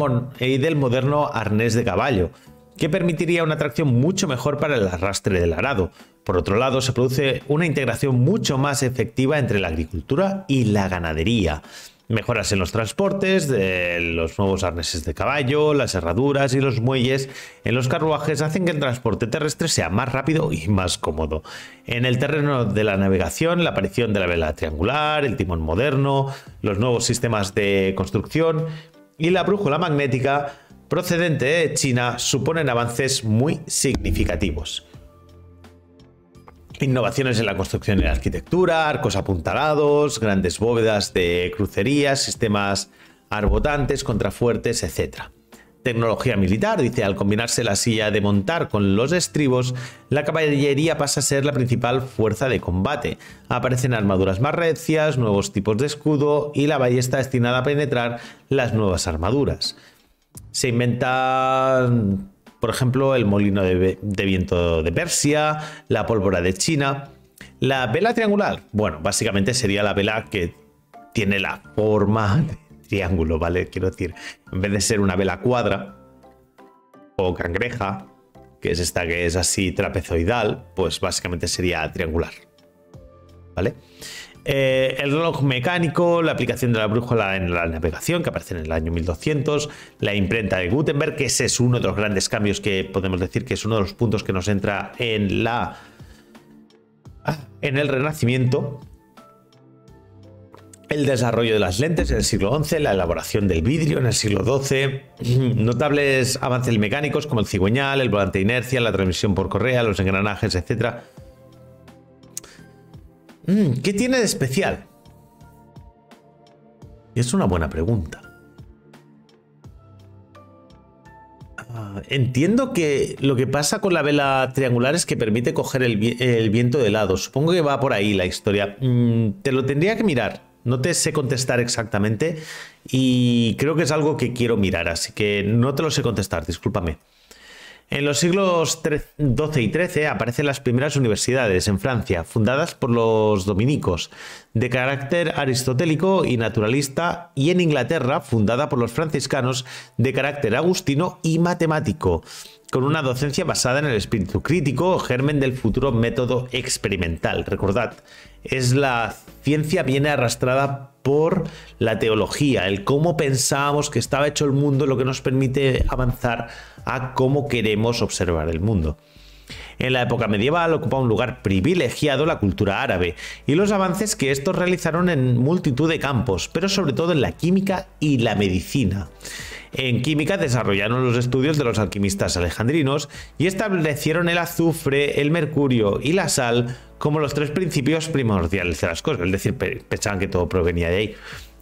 moderno arnés de caballo, que permitiría una tracción mucho mejor para el arrastre del arado. Por otro lado, se produce una integración mucho más efectiva entre la agricultura y la ganadería. Mejoras en los transportes, los nuevos arneses de caballo, las herraduras y los muelles en los carruajes hacen que el transporte terrestre sea más rápido y más cómodo. En el terreno de la navegación, la aparición de la vela triangular, el timón moderno, los nuevos sistemas de construcción y la brújula magnética procedente de China suponen avances muy significativos. Innovaciones en la construcción y la arquitectura, arcos apuntalados, grandes bóvedas de crucerías, sistemas arbotantes, contrafuertes, etc. Tecnología militar, dice, al combinarse la silla de montar con los estribos, la caballería pasa a ser la principal fuerza de combate. Aparecen armaduras más recias, nuevos tipos de escudo y la ballesta destinada a penetrar las nuevas armaduras. Se inventa, por ejemplo, el molino de viento de Persia, la pólvora de China. La vela triangular, bueno, básicamente sería la vela que tiene la forma de triángulo, ¿vale? Quiero decir, en vez de ser una vela cuadra o cangreja, que es esta que es así trapezoidal, pues básicamente sería triangular, ¿vale? El reloj mecánico, la aplicación de la brújula en la navegación, que aparece en el año 1200, la imprenta de Gutenberg, que ese es uno de los grandes cambios que podemos decir que es uno de los puntos que nos entra en el Renacimiento. El desarrollo de las lentes en el siglo XI, la elaboración del vidrio en el siglo XII, notables avances mecánicos como el cigüeñal, el volante de inercia, la transmisión por correa, los engranajes, etc. ¿Qué tiene de especial? Es una buena pregunta. Entiendo que lo que pasa con la vela triangular es que permite coger el viento de lado. Supongo que va por ahí la historia. Te lo tendría que mirar. No te sé contestar exactamente y creo que es algo que quiero mirar, así que no te lo sé contestar, discúlpame. En los siglos XII y XIII aparecen las primeras universidades en Francia, fundadas por los dominicos, de carácter aristotélico y naturalista, y en Inglaterra, fundada por los franciscanos, de carácter agustino y matemático, con una docencia basada en el espíritu crítico, germen del futuro método experimental. Recordad, la ciencia viene arrastrada por la teología, el cómo pensábamos que estaba hecho el mundo, lo que nos permite avanzar a cómo queremos observar el mundo. En la época medieval ocupa un lugar privilegiado la cultura árabe y los avances que estos realizaron en multitud de campos, pero sobre todo en la química y la medicina. En química desarrollaron los estudios de los alquimistas alejandrinos y establecieron el azufre, el mercurio y la sal como los tres principios primordiales de las cosas, es decir, pensaban que todo provenía de ahí.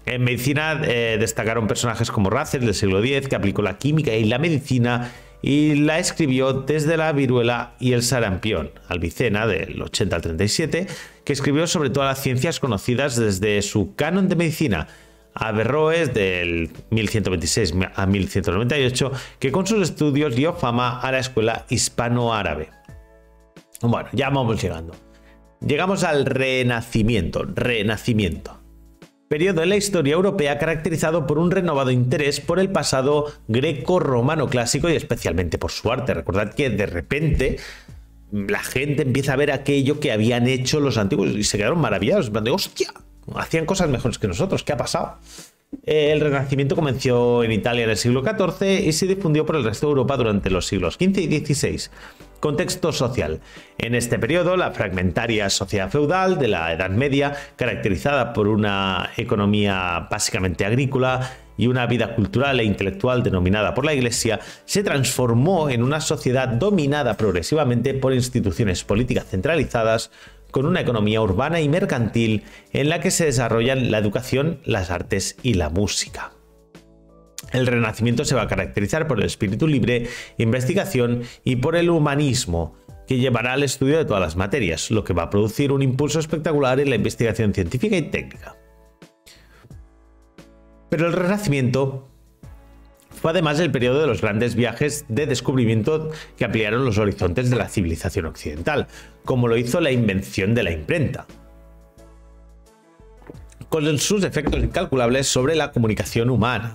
En medicina destacaron personajes como Russell del siglo X, que aplicó la química y la medicina y la escribió desde la viruela y el sarampión. Avicena, del 80 al 37, que escribió sobre todas las ciencias conocidas desde su canon de medicina. Averroes, del 1126 a 1198, que con sus estudios dio fama a la escuela hispano-árabe. Bueno, ya vamos llegando. Llegamos al Renacimiento. Periodo en la historia europea caracterizado por un renovado interés por el pasado greco-romano clásico y especialmente por su arte. Recordad que de repente la gente empieza a ver aquello que habían hecho los antiguos y se quedaron maravillados. De hostia, hacían cosas mejores que nosotros, ¿qué ha pasado? El Renacimiento comenzó en Italia en el siglo XIV y se difundió por el resto de Europa durante los siglos XV y XVI. Contexto social. En este periodo, la fragmentaria sociedad feudal de la Edad Media, caracterizada por una economía básicamente agrícola y una vida cultural e intelectual denominada por la Iglesia, se transformó en una sociedad dominada progresivamente por instituciones políticas centralizadas, con una economía urbana y mercantil en la que se desarrollan la educación, las artes y la música. El Renacimiento se va a caracterizar por el espíritu libre, investigación y por el humanismo, que llevará al estudio de todas las materias, lo que va a producir un impulso espectacular en la investigación científica y técnica. Pero el Renacimiento fue además el periodo de los grandes viajes de descubrimiento que ampliaron los horizontes de la civilización occidental, como lo hizo la invención de la imprenta, con sus efectos incalculables sobre la comunicación humana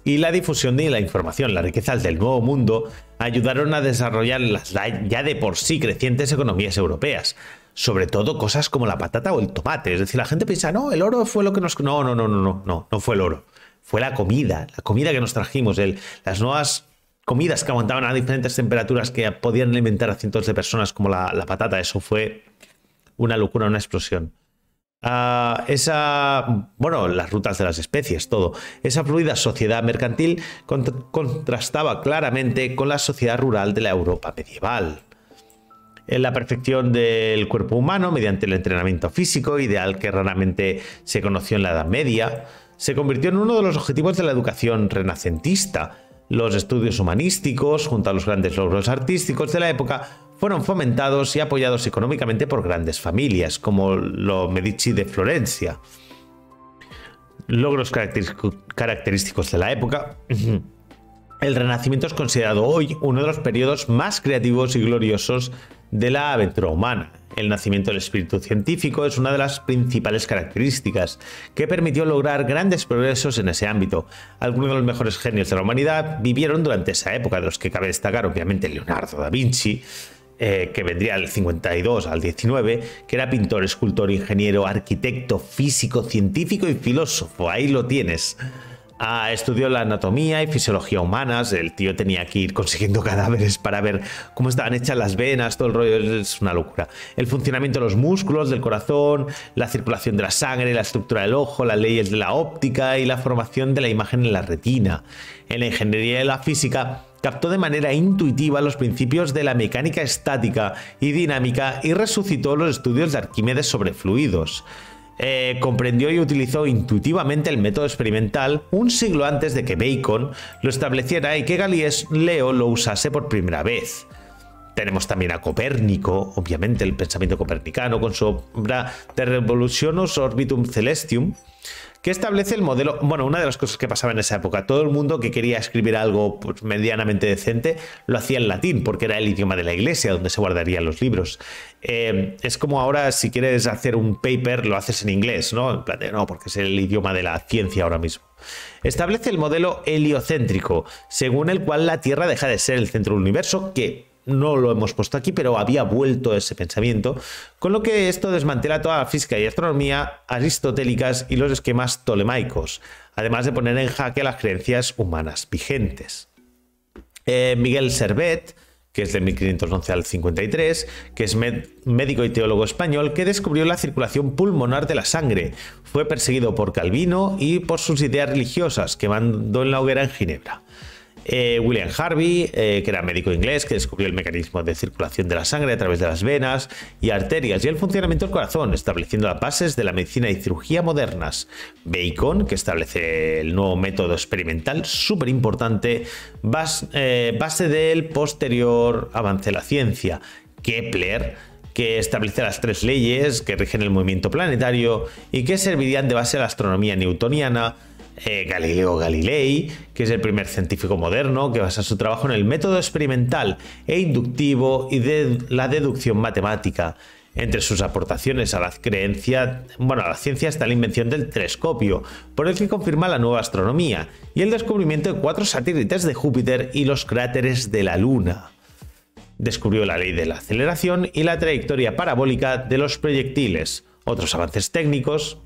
y la difusión de la información. Las riquezas del Nuevo Mundo ayudaron a desarrollar las ya de por sí crecientes economías europeas, sobre todo cosas como la patata o el tomate. Es decir, la gente piensa, no, el oro fue lo que nos... No fue el oro. Fue la comida que nos trajimos, las nuevas comidas que aguantaban a diferentes temperaturas que podían alimentar a cientos de personas, como la patata. Eso fue una locura, una explosión. Las rutas de las especies, todo. Esa fluida sociedad mercantil contrastaba claramente con la sociedad rural de la Europa medieval. En la perfección del cuerpo humano mediante el entrenamiento físico, ideal que raramente se conoció en la Edad Media, se convirtió en uno de los objetivos de la educación renacentista. Los estudios humanísticos, junto a los grandes logros artísticos de la época, fueron fomentados y apoyados económicamente por grandes familias, como los Medici de Florencia. Logros característicos de la época. El Renacimiento es considerado hoy uno de los periodos más creativos y gloriosos de la aventura humana. El nacimiento del espíritu científico es una de las principales características que permitió lograr grandes progresos en ese ámbito. Algunos de los mejores genios de la humanidad vivieron durante esa época, de los que cabe destacar obviamente Leonardo da Vinci, que vendría del 52 al 19, que era pintor, escultor, ingeniero, arquitecto, físico, científico y filósofo. Ahí lo tienes. Estudió la anatomía y fisiología humanas. El tío tenía que ir consiguiendo cadáveres para ver cómo estaban hechas las venas, todo el rollo. Es una locura. El funcionamiento de los músculos, del corazón, la circulación de la sangre, la estructura del ojo, las leyes de la óptica y la formación de la imagen en la retina. En la ingeniería y la física captó de manera intuitiva los principios de la mecánica estática y dinámica y resucitó los estudios de Arquímedes sobre fluidos. Comprendió y utilizó intuitivamente el método experimental un siglo antes de que Bacon lo estableciera y que Galileo lo usase por primera vez. Tenemos también a Copérnico, obviamente el pensamiento copernicano, con su obra De Revolutionis Orbitum Celestium, que establece el modelo. Bueno, una de las cosas que pasaba en esa época, todo el mundo que quería escribir algo pues, medianamente decente lo hacía en latín, porque era el idioma de la iglesia donde se guardarían los libros. Es como ahora, si quieres hacer un paper, lo haces en inglés, ¿no? En plan de, no, porque es el idioma de la ciencia ahora mismo. Establece el modelo heliocéntrico, según el cual la Tierra deja de ser el centro del universo, que no lo hemos puesto aquí, pero había vuelto ese pensamiento, con lo que esto desmantela toda la física y astronomía aristotélicas y los esquemas tolemaicos, además de poner en jaque las creencias humanas vigentes. Miguel Servet, que es de 1511 al 53, que es médico y teólogo español, que descubrió la circulación pulmonar de la sangre. Fue perseguido por Calvino y por sus ideas religiosas, que mandó en la hoguera en Ginebra. William Harvey, que era médico inglés, que descubrió el mecanismo de circulación de la sangre a través de las venas y arterias y el funcionamiento del corazón, estableciendo las bases de la medicina y cirugía modernas. Bacon, que establece el nuevo método experimental, súper importante, base del posterior avance de la ciencia. Kepler, que establece las tres leyes que rigen el movimiento planetario y que servirían de base a la astronomía newtoniana. Galileo Galilei, que es el primer científico moderno que basa su trabajo en el método experimental e inductivo y de la deducción matemática. Entre sus aportaciones a la ciencia está la invención del telescopio, por el que confirma la nueva astronomía, y el descubrimiento de 4 satélites de Júpiter y los cráteres de la Luna. Descubrió la ley de la aceleración y la trayectoria parabólica de los proyectiles. Otros avances técnicos,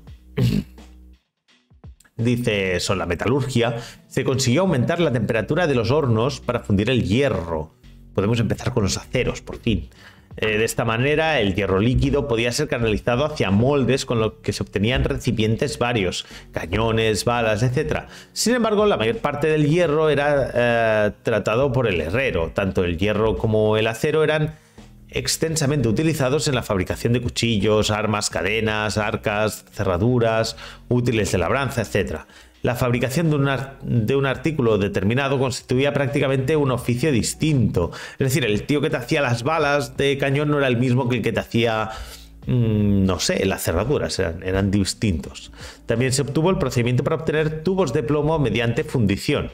dice, son la metalurgia. Se consiguió aumentar la temperatura de los hornos para fundir el hierro. Podemos empezar con los aceros, por fin. De esta manera, el hierro líquido podía ser canalizado hacia moldes con lo que se obtenían recipientes varios, cañones, balas, etc. Sin embargo, la mayor parte del hierro era tratado por el herrero. Tanto el hierro como el acero eran extensamente utilizados en la fabricación de cuchillos, armas, cadenas, arcas, cerraduras, útiles de labranza, etc. La fabricación de un artículo determinado constituía prácticamente un oficio distinto. Es decir, el tío que te hacía las balas de cañón no era el mismo que el que te hacía, no sé, las cerraduras, eran distintos. También se obtuvo el procedimiento para obtener tubos de plomo mediante fundición.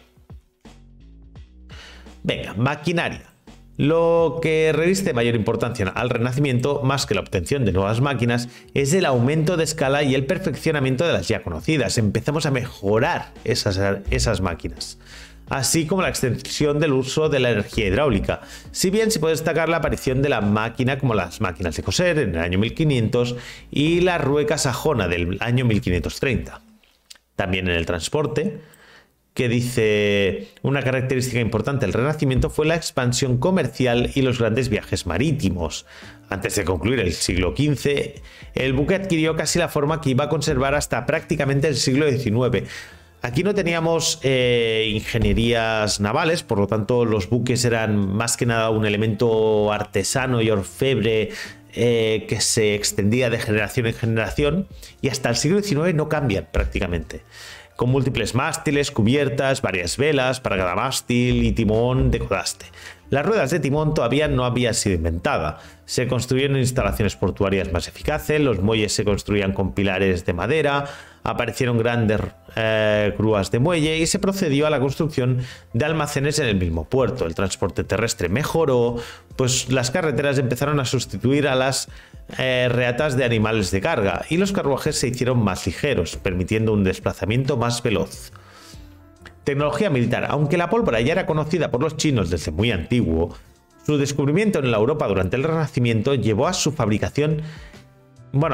Venga, maquinaria. Lo que reviste mayor importancia al Renacimiento, más que la obtención de nuevas máquinas, es el aumento de escala y el perfeccionamiento de las ya conocidas. Empezamos a mejorar esas máquinas, así como la extensión del uso de la energía hidráulica. Si bien se puede destacar la aparición de la máquina como las máquinas de coser en el año 1500 y la rueca sajona del año 1530. También en el transporte, que dice una característica importante del Renacimiento fue la expansión comercial y los grandes viajes marítimos. Antes de concluir el siglo XV, el buque adquirió casi la forma que iba a conservar hasta prácticamente el siglo XIX. Aquí no teníamos ingenierías navales, por lo tanto los buques eran más que nada un elemento artesano y orfebre que se extendía de generación en generación, y hasta el siglo XIX no cambian prácticamente, con múltiples mástiles, cubiertas, varias velas para cada mástil y timón de codaste. Las ruedas de timón todavía no habían sido inventadas. Se construyeron instalaciones portuarias más eficaces, los muelles se construían con pilares de madera, aparecieron grandes grúas de muelle y se procedió a la construcción de almacenes en el mismo puerto. El transporte terrestre mejoró, pues las carreteras empezaron a sustituir a las reatas de animales de carga y los carruajes se hicieron más ligeros, permitiendo un desplazamiento más veloz. Tecnología militar. Aunque la pólvora ya era conocida por los chinos desde muy antiguo, su descubrimiento en la Europa durante el Renacimiento llevó a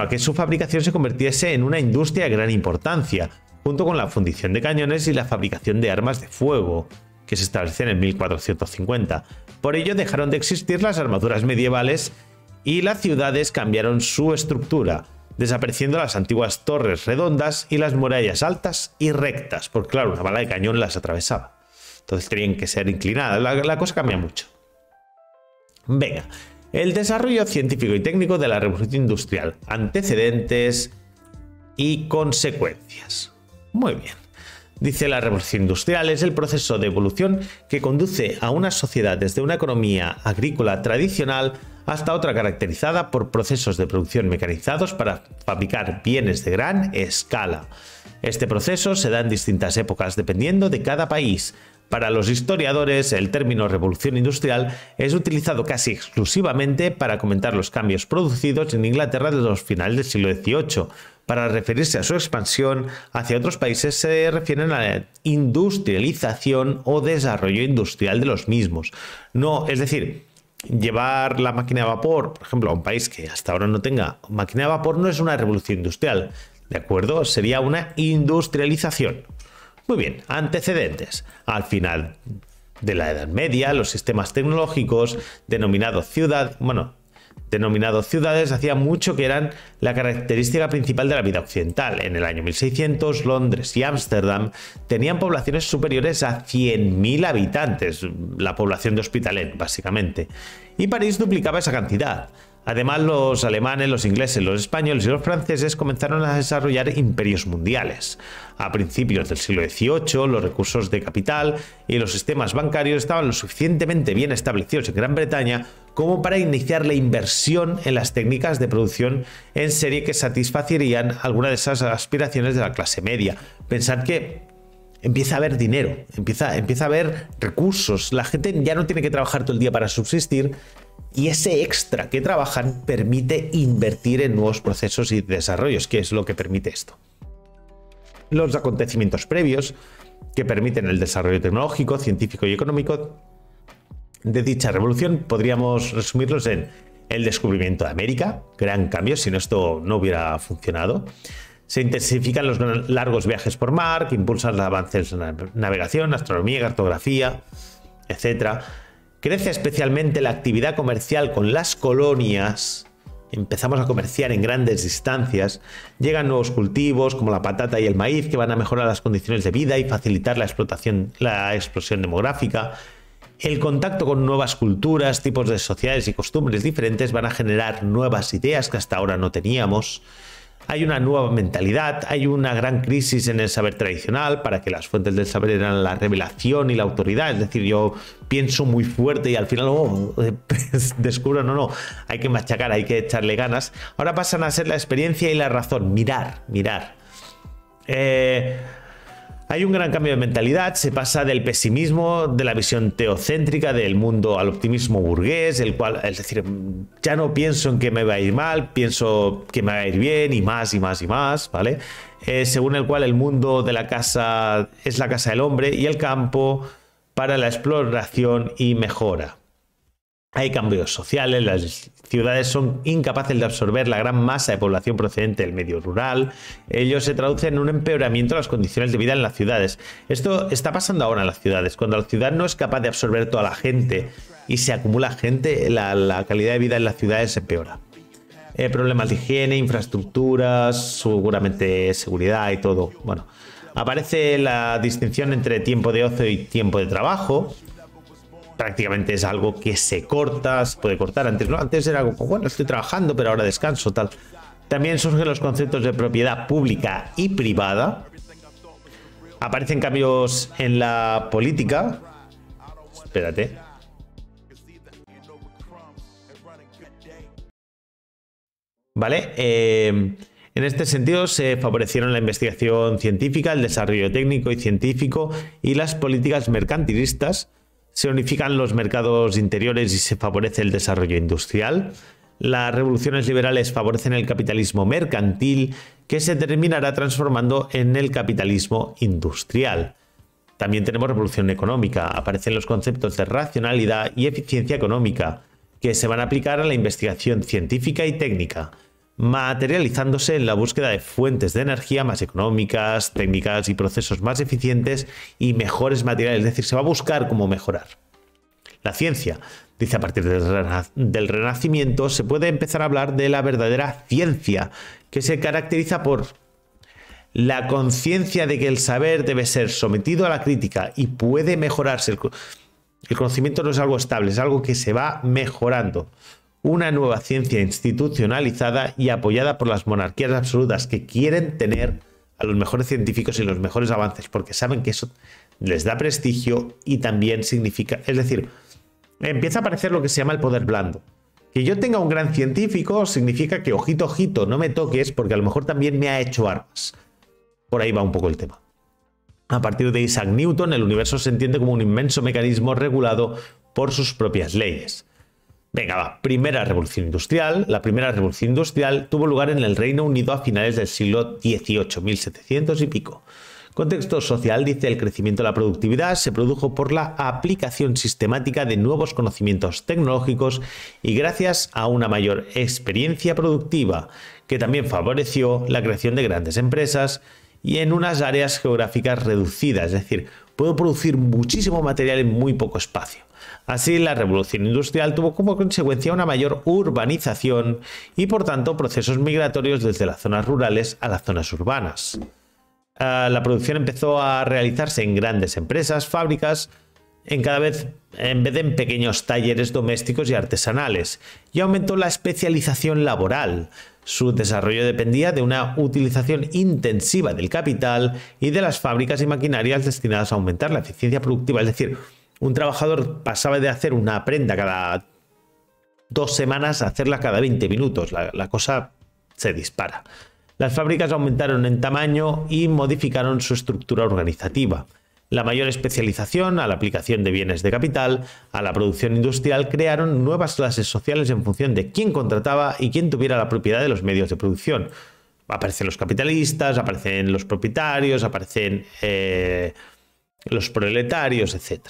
que su fabricación se convirtiese en una industria de gran importancia, junto con la fundición de cañones y la fabricación de armas de fuego, que se establecen en 1450. Por ello dejaron de existir las armaduras medievales y las ciudades cambiaron su estructura, desapareciendo las antiguas torres redondas y las murallas altas y rectas, porque claro, una bala de cañón las atravesaba. Entonces tenían que ser inclinadas, la cosa cambia mucho. Venga, el desarrollo científico y técnico de la revolución industrial, antecedentes y consecuencias. Muy bien. Dice, la revolución industrial es el proceso de evolución que conduce a una sociedad desde una economía agrícola tradicional hasta otra caracterizada por procesos de producción mecanizados para fabricar bienes de gran escala. Este proceso se da en distintas épocas dependiendo de cada país. Para los historiadores, el término revolución industrial es utilizado casi exclusivamente para comentar los cambios producidos en Inglaterra desde los finales del siglo XVIII. Para referirse a su expansión hacia otros países se refieren a la industrialización o desarrollo industrial de los mismos. No, es decir, llevar la máquina de vapor, por ejemplo, a un país que hasta ahora no tenga máquina de vapor no es una revolución industrial, ¿de acuerdo? Sería una industrialización. Muy bien, antecedentes. Al final de la Edad Media, los sistemas tecnológicos denominados ciudades hacía mucho que eran la característica principal de la vida occidental. En el año 1600, Londres y Ámsterdam tenían poblaciones superiores a 100.000 habitantes, la población de Hospitalet, básicamente, y París duplicaba esa cantidad. Además, los alemanes, los ingleses, los españoles y los franceses comenzaron a desarrollar imperios mundiales. A principios del siglo XVIII, los recursos de capital y los sistemas bancarios estaban lo suficientemente bien establecidos en Gran Bretaña como para iniciar la inversión en las técnicas de producción en serie que satisfacerían algunas de esas aspiraciones de la clase media. Pensad que empieza a haber dinero, empieza a haber recursos, la gente ya no tiene que trabajar todo el día para subsistir Y ese extra que trabajan permite invertir en nuevos procesos y desarrollos, que es lo que permite esto. Los acontecimientos previos que permiten el desarrollo tecnológico, científico y económico de dicha revolución podríamos resumirlos en el descubrimiento de América, gran cambio, si no esto no hubiera funcionado. Se intensifican los largos viajes por mar, que impulsan los avances en la navegación, astronomía, cartografía, etc. Crece especialmente la actividad comercial con las colonias. Empezamos a comerciar en grandes distancias. Llegan nuevos cultivos como la patata y el maíz que van a mejorar las condiciones de vida y facilitar la explosión demográfica. El contacto con nuevas culturas, tipos de sociedades y costumbres diferentes van a generar nuevas ideas que hasta ahora no teníamos. Hay una nueva mentalidad, hay una gran crisis en el saber tradicional, para que las fuentes del saber eran la revelación y la autoridad. Es decir, yo pienso muy fuerte y al final descubro, no, hay que machacar, hay que echarle ganas. Ahora pasan a ser la experiencia y la razón, mirar. Hay un gran cambio de mentalidad, se pasa del pesimismo, de la visión teocéntrica del mundo al optimismo burgués, el cual, es decir, ya no pienso en que me va a ir mal, pienso que me va a ir bien y más, ¿vale? Según el cual el mundo de la casa es la casa del hombre y el campo para la exploración y mejora. Hay cambios sociales, las ciudades son incapaces de absorber la gran masa de población procedente del medio rural. Ello se traduce en un empeoramiento de las condiciones de vida en las ciudades. Esto está pasando ahora en las ciudades. Cuando la ciudad no es capaz de absorber toda la gente y se acumula gente, la calidad de vida en las ciudades se empeora. Problemas de higiene, infraestructuras, seguramente seguridad y todo. Bueno, aparece la distinción entre tiempo de ocio y tiempo de trabajo. Prácticamente es algo que se corta, se puede cortar. Antes no, antes era algo como, bueno, estoy trabajando, pero ahora descanso, tal. También surgen los conceptos de propiedad pública y privada. Aparecen cambios en la política. Espérate. ¿Vale? En este sentido se favorecieron la investigación científica, el desarrollo técnico y científico y las políticas mercantilistas. Se unifican los mercados interiores y se favorece el desarrollo industrial. Las revoluciones liberales favorecen el capitalismo mercantil, que se terminará transformando en el capitalismo industrial. También tenemos revolución económica. Aparecen los conceptos de racionalidad y eficiencia económica, que se van a aplicar a la investigación científica y técnica, materializándose en la búsqueda de fuentes de energía más económicas, técnicas y procesos más eficientes y mejores materiales. Es decir, se va a buscar cómo mejorar. La ciencia, dice, a partir del Renacimiento se puede empezar a hablar de la verdadera ciencia, que se caracteriza por la conciencia de que el saber debe ser sometido a la crítica y puede mejorarse. El conocimiento no es algo estable, es algo que se va mejorando. Una nueva ciencia institucionalizada y apoyada por las monarquías absolutas que quieren tener a los mejores científicos y los mejores avances porque saben que eso les da prestigio y también significa, es decir, empieza a aparecer lo que se llama el poder blando. Que yo tenga un gran científico significa que ojito, ojito, no me toques porque a lo mejor también me ha hecho armas. Por ahí va un poco el tema. A partir de Isaac Newton, el universo se entiende como un inmenso mecanismo regulado por sus propias leyes. Venga, va. Primera revolución industrial. La primera revolución industrial tuvo lugar en el Reino Unido a finales del siglo XVIII, 1700 y pico. Contexto social, dice, el crecimiento de la productividad se produjo por la aplicación sistemática de nuevos conocimientos tecnológicos y gracias a una mayor experiencia productiva, que también favoreció la creación de grandes empresas y en unas áreas geográficas reducidas, es decir, puedo producir muchísimo material en muy poco espacio. Así, la revolución industrial tuvo como consecuencia una mayor urbanización y, por tanto, procesos migratorios desde las zonas rurales a las zonas urbanas. La producción empezó a realizarse en grandes empresas, fábricas, en vez de en pequeños talleres domésticos y artesanales, y aumentó la especialización laboral. Su desarrollo dependía de una utilización intensiva del capital y de las fábricas y maquinarias destinadas a aumentar la eficiencia productiva, es decir, un trabajador pasaba de hacer una prenda cada 2 semanas a hacerla cada 20 minutos. La cosa se dispara. Las fábricas aumentaron en tamaño y modificaron su estructura organizativa. La mayor especialización a la aplicación de bienes de capital, a la producción industrial, crearon nuevas clases sociales en función de quién contrataba y quién tuviera la propiedad de los medios de producción. Aparecen los capitalistas, aparecen los propietarios, aparecen los proletarios, etc.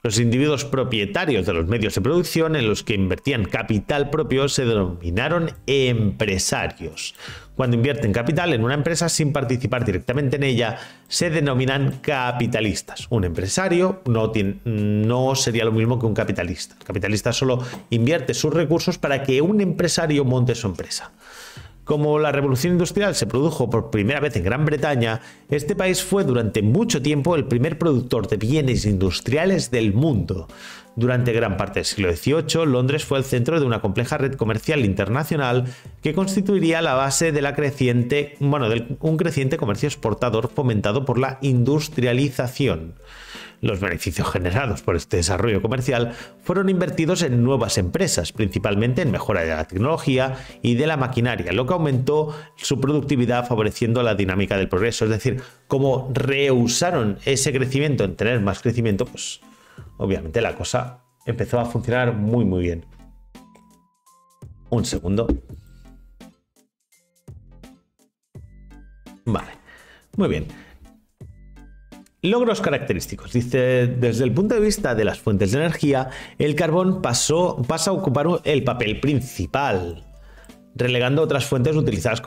Los individuos propietarios de los medios de producción en los que invertían capital propio se denominaron empresarios. Cuando invierten capital en una empresa sin participar directamente en ella, se denominan capitalistas. Un empresario no sería lo mismo que un capitalista. El capitalista solo invierte sus recursos para que un empresario monte su empresa. Como la revolución industrial se produjo por primera vez en Gran Bretaña, este país fue durante mucho tiempo el primer productor de bienes industriales del mundo. Durante gran parte del siglo XVIII, Londres fue el centro de una compleja red comercial internacional que constituiría la base de un creciente comercio exportador fomentado por la industrialización. Los beneficios generados por este desarrollo comercial fueron invertidos en nuevas empresas, principalmente en mejora de la tecnología y de la maquinaria, lo que aumentó su productividad favoreciendo la dinámica del progreso. Es decir, como rehusaron ese crecimiento en tener más crecimiento, pues obviamente la cosa empezó a funcionar muy muy bien. Un segundo. Vale, muy bien. Logros característicos. Dice, desde el punto de vista de las fuentes de energía, el carbón pasa a ocupar el papel principal, relegando otras fuentes utilizadas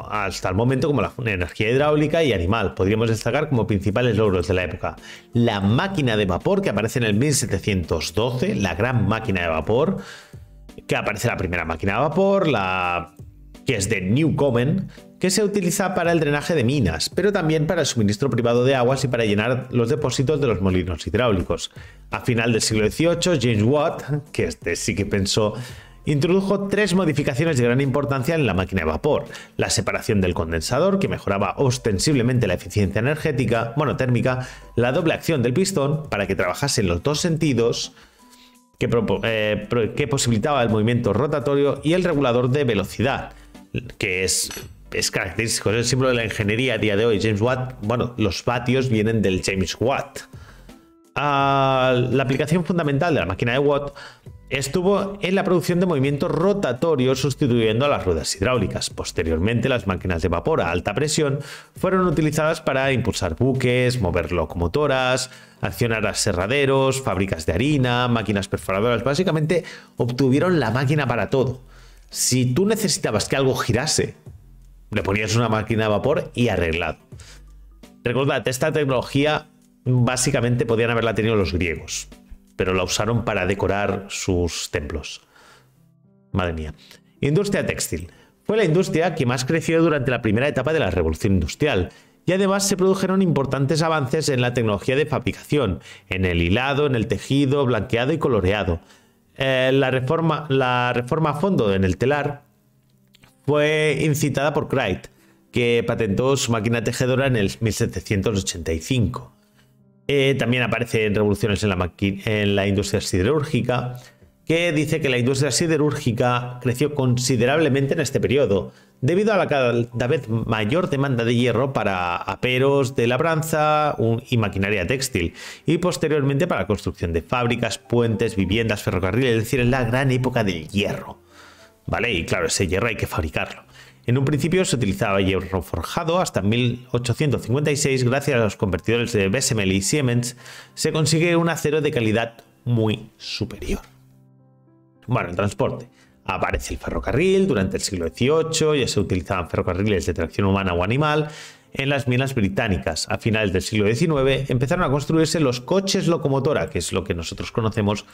hasta el momento como la energía hidráulica y animal. Podríamos destacar como principales logros de la época la máquina de vapor, que aparece en el 1712, la gran máquina de vapor, que aparece la primera máquina de vapor, que es de Newcomen, que se utiliza para el drenaje de minas, pero también para el suministro privado de aguas y para llenar los depósitos de los molinos hidráulicos. A final del siglo XVIII, James Watt, que sí que pensó, introdujo 3 modificaciones de gran importancia en la máquina de vapor: la separación del condensador, que mejoraba ostensiblemente la eficiencia térmica, la doble acción del pistón para que trabajase en los dos sentidos, que posibilitaba el movimiento rotatorio, y el regulador de velocidad, que es característico, es el símbolo de la ingeniería a día de hoy. James Watt, los vatios vienen del James Watt. La aplicación fundamental de la máquina de Watt estuvo en la producción de movimiento rotatorio, sustituyendo a las ruedas hidráulicas. Posteriormente, las máquinas de vapor a alta presión fueron utilizadas para impulsar buques, mover locomotoras, accionar aserraderos, fábricas de harina, máquinas perforadoras. Básicamente obtuvieron la máquina para todo. Si tú necesitabas que algo girase, le ponías una máquina de vapor y arreglado. Recordad, esta tecnología básicamente podían haberla tenido los griegos, pero la usaron para decorar sus templos. Madre mía. Industria textil. Fue la industria que más creció durante la primera etapa de la revolución industrial, y además se produjeron importantes avances en la tecnología de fabricación, en el hilado, en el tejido, blanqueado y coloreado. La reforma a fondo en el telar fue incitada por Wright, que patentó su máquina tejedora en el 1785. También aparecen revoluciones en la industria siderúrgica, que dice que la industria siderúrgica creció considerablemente en este periodo, debido a la cada vez mayor demanda de hierro para aperos de labranza y maquinaria textil, y posteriormente para la construcción de fábricas, puentes, viviendas, ferrocarriles. Es decir, es la gran época del hierro, ¿vale? Y claro, ese hierro hay que fabricarlo. En un principio se utilizaba hierro forjado. Hasta 1856, gracias a los convertidores de Bessemer y Siemens, se consigue un acero de calidad muy superior. Bueno, el transporte. Aparece el ferrocarril. Durante el siglo XVIII ya se utilizaban ferrocarriles de tracción humana o animal en las minas británicas. A finales del siglo XIX empezaron a construirse los coches locomotora, que es lo que nosotros conocemos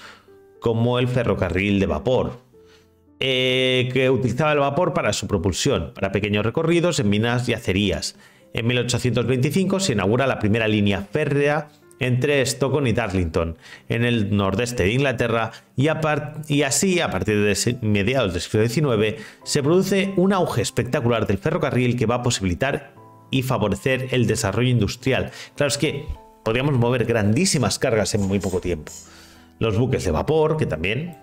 como el ferrocarril de vapor, que utilizaba el vapor para su propulsión, para pequeños recorridos en minas y acerías. En 1825 se inaugura la primera línea férrea entre Stockton y Darlington, en el nordeste de Inglaterra, y así, a partir de mediados del siglo XIX, se produce un auge espectacular del ferrocarril que va a posibilitar y favorecer el desarrollo industrial. Claro, es que podríamos mover grandísimas cargas en muy poco tiempo. Los buques de vapor, que también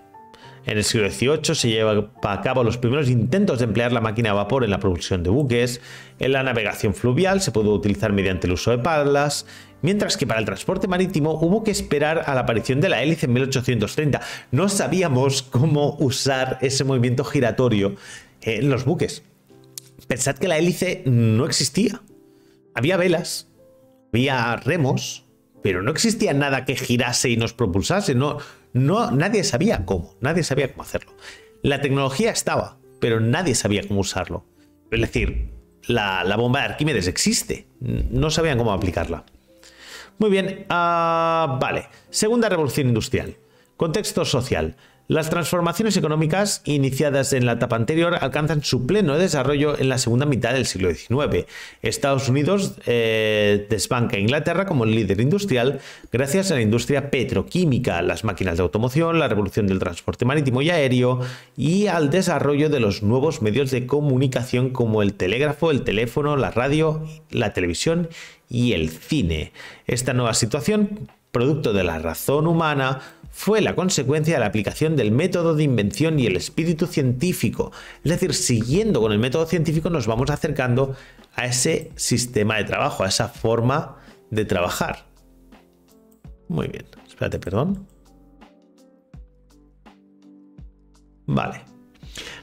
en el siglo XVIII se llevan a cabo los primeros intentos de emplear la máquina de vapor en la propulsión de buques. En la navegación fluvial se pudo utilizar mediante el uso de palas. mientras que para el transporte marítimo hubo que esperar a la aparición de la hélice en 1830. No sabíamos cómo usar ese movimiento giratorio en los buques. Pensad que la hélice no existía. Había velas, había remos, pero no existía nada que girase y nos propulsase. Nadie sabía cómo hacerlo. La tecnología estaba, pero nadie sabía cómo usarlo. Es decir, la bomba de Arquímedes existe, no sabían cómo aplicarla. Muy bien, vale. Segunda revolución industrial. Contexto social. Las transformaciones económicas iniciadas en la etapa anterior alcanzan su pleno desarrollo en la segunda mitad del siglo XIX. Estados Unidos desbanca a Inglaterra como el líder industrial gracias a la industria petroquímica, las máquinas de automoción, la revolución del transporte marítimo y aéreo y al desarrollo de los nuevos medios de comunicación como el telégrafo, el teléfono, la radio, la televisión y el cine. Esta nueva situación, producto de la razón humana, fue la consecuencia de la aplicación del método de invención y el espíritu científico. Es decir, siguiendo con el método científico nos vamos acercando a ese sistema de trabajo, a esa forma de trabajar. Muy bien, espérate, perdón. Vale.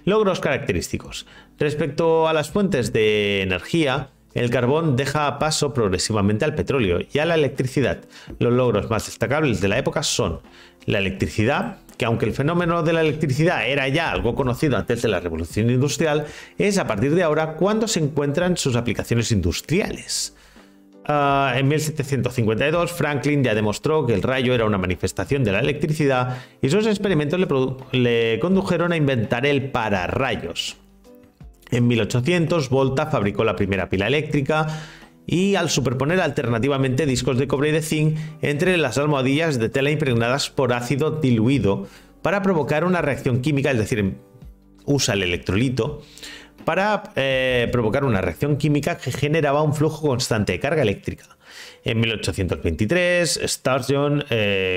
Logros característicos. Respecto a las fuentes de energía, el carbón deja paso progresivamente al petróleo y a la electricidad. Los logros más destacables de la época son la electricidad, que aunque el fenómeno de la electricidad era ya algo conocido antes de la revolución industrial, es a partir de ahora cuando se encuentran sus aplicaciones industriales. En 1752 Franklin ya demostró que el rayo era una manifestación de la electricidad y sus experimentos le condujeron a inventar el pararrayos. En 1800 Volta fabricó la primera pila eléctrica y al superponer alternativamente discos de cobre y de zinc entre las almohadillas de tela impregnadas por ácido diluido para provocar una reacción química, es decir, usa el electrolito para provocar una reacción química que generaba un flujo constante de carga eléctrica. En 1823 Sturgeon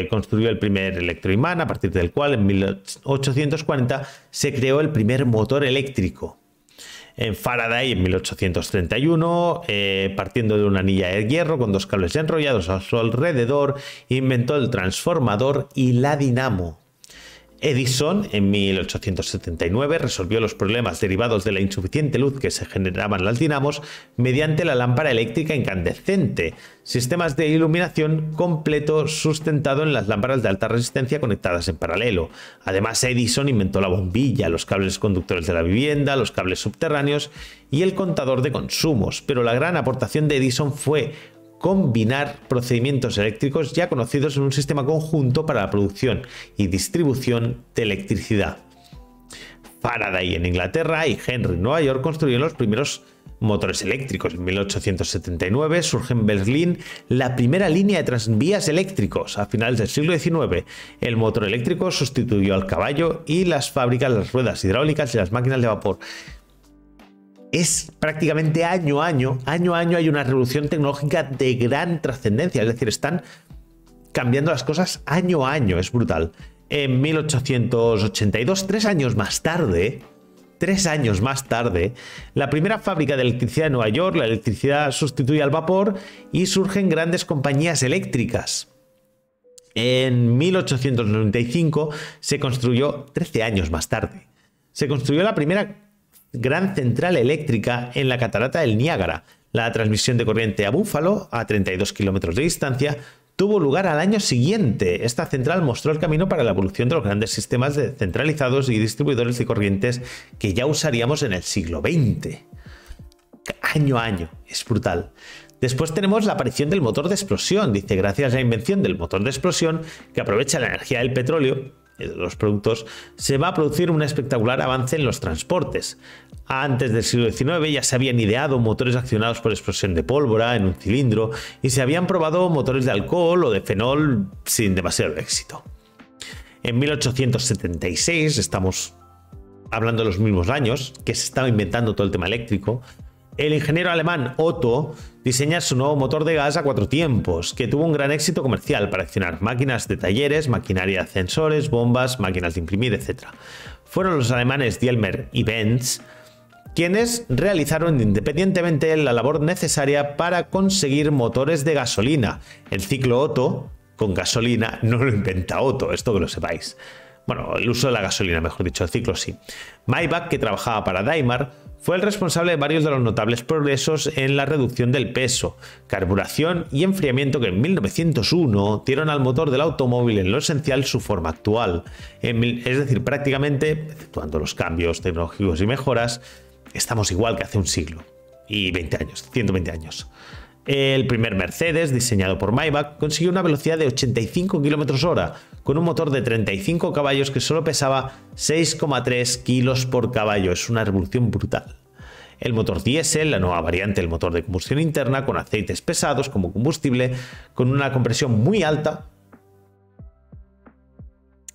construyó el primer electroimán, a partir del cual en 1840 se creó el primer motor eléctrico. En Faraday, en 1831, partiendo de una anilla de hierro con dos cables enrollados a su alrededor, inventó el transformador y la dinamo. Edison, en 1879, resolvió los problemas derivados de la insuficiente luz que se generaban las dinamos mediante la lámpara eléctrica incandescente, sistemas de iluminación completo sustentado en las lámparas de alta resistencia conectadas en paralelo. Además, Edison inventó la bombilla, los cables conductores de la vivienda, los cables subterráneos y el contador de consumos, pero la gran aportación de Edison fue combinar procedimientos eléctricos ya conocidos en un sistema conjunto para la producción y distribución de electricidad. Faraday en Inglaterra y Henry en Nueva York construyeron los primeros motores eléctricos. En 1879 surge en Berlín la primera línea de tranvías eléctricos. A finales del siglo XIX, el motor eléctrico sustituyó al caballo y las fábricas, las ruedas hidráulicas y las máquinas de vapor. Es prácticamente año a año hay una revolución tecnológica de gran trascendencia, es decir, están cambiando las cosas año a año, es brutal. En 1882, 3 años más tarde, la primera fábrica de electricidad de Nueva York, la electricidad sustituye al vapor y surgen grandes compañías eléctricas. En 1895 se construyó, 13 años más tarde, se construyó la primera gran central eléctrica en la catarata del Niágara. La transmisión de corriente a Buffalo, a 32 kilómetros de distancia, tuvo lugar al año siguiente. Esta central mostró el camino para la evolución de los grandes sistemas centralizados y distribuidores de corrientes que ya usaríamos en el siglo XX. Año a año, es brutal. Después tenemos la aparición del motor de explosión. Dice, gracias a la invención del motor de explosión, que aprovecha la energía del petróleo, de los productos, se va a producir un espectacular avance en los transportes. Antes del siglo XIX ya se habían ideado motores accionados por explosión de pólvora en un cilindro y se habían probado motores de alcohol o de fenol sin demasiado éxito. En 1876, estamos hablando de los mismos años que se estaba inventando todo el tema eléctrico, el ingeniero alemán Otto diseña su nuevo motor de gas a 4 tiempos, que tuvo un gran éxito comercial para accionar máquinas de talleres, maquinaria de ascensores, bombas, máquinas de imprimir, etc. Fueron los alemanes Daimler y Benz quienes realizaron independientemente la labor necesaria para conseguir motores de gasolina. El ciclo Otto con gasolina no lo inventa Otto, esto que lo sepáis. Bueno, el uso de la gasolina, mejor dicho, el ciclo sí. Maybach, que trabajaba para Daimler, fue el responsable de varios de los notables progresos en la reducción del peso, carburación y enfriamiento que en 1901 dieron al motor del automóvil en lo esencial su forma actual. Es decir, prácticamente, exceptuando los cambios tecnológicos y mejoras, estamos igual que hace un siglo y 20 años, 120 años. El primer Mercedes, diseñado por Maybach, consiguió una velocidad de 85 km/h con un motor de 35 caballos que solo pesaba 6,3 kilos por caballo. Es una revolución brutal. El motor diésel, la nueva variante del motor de combustión interna, con aceites pesados como combustible, con una compresión muy alta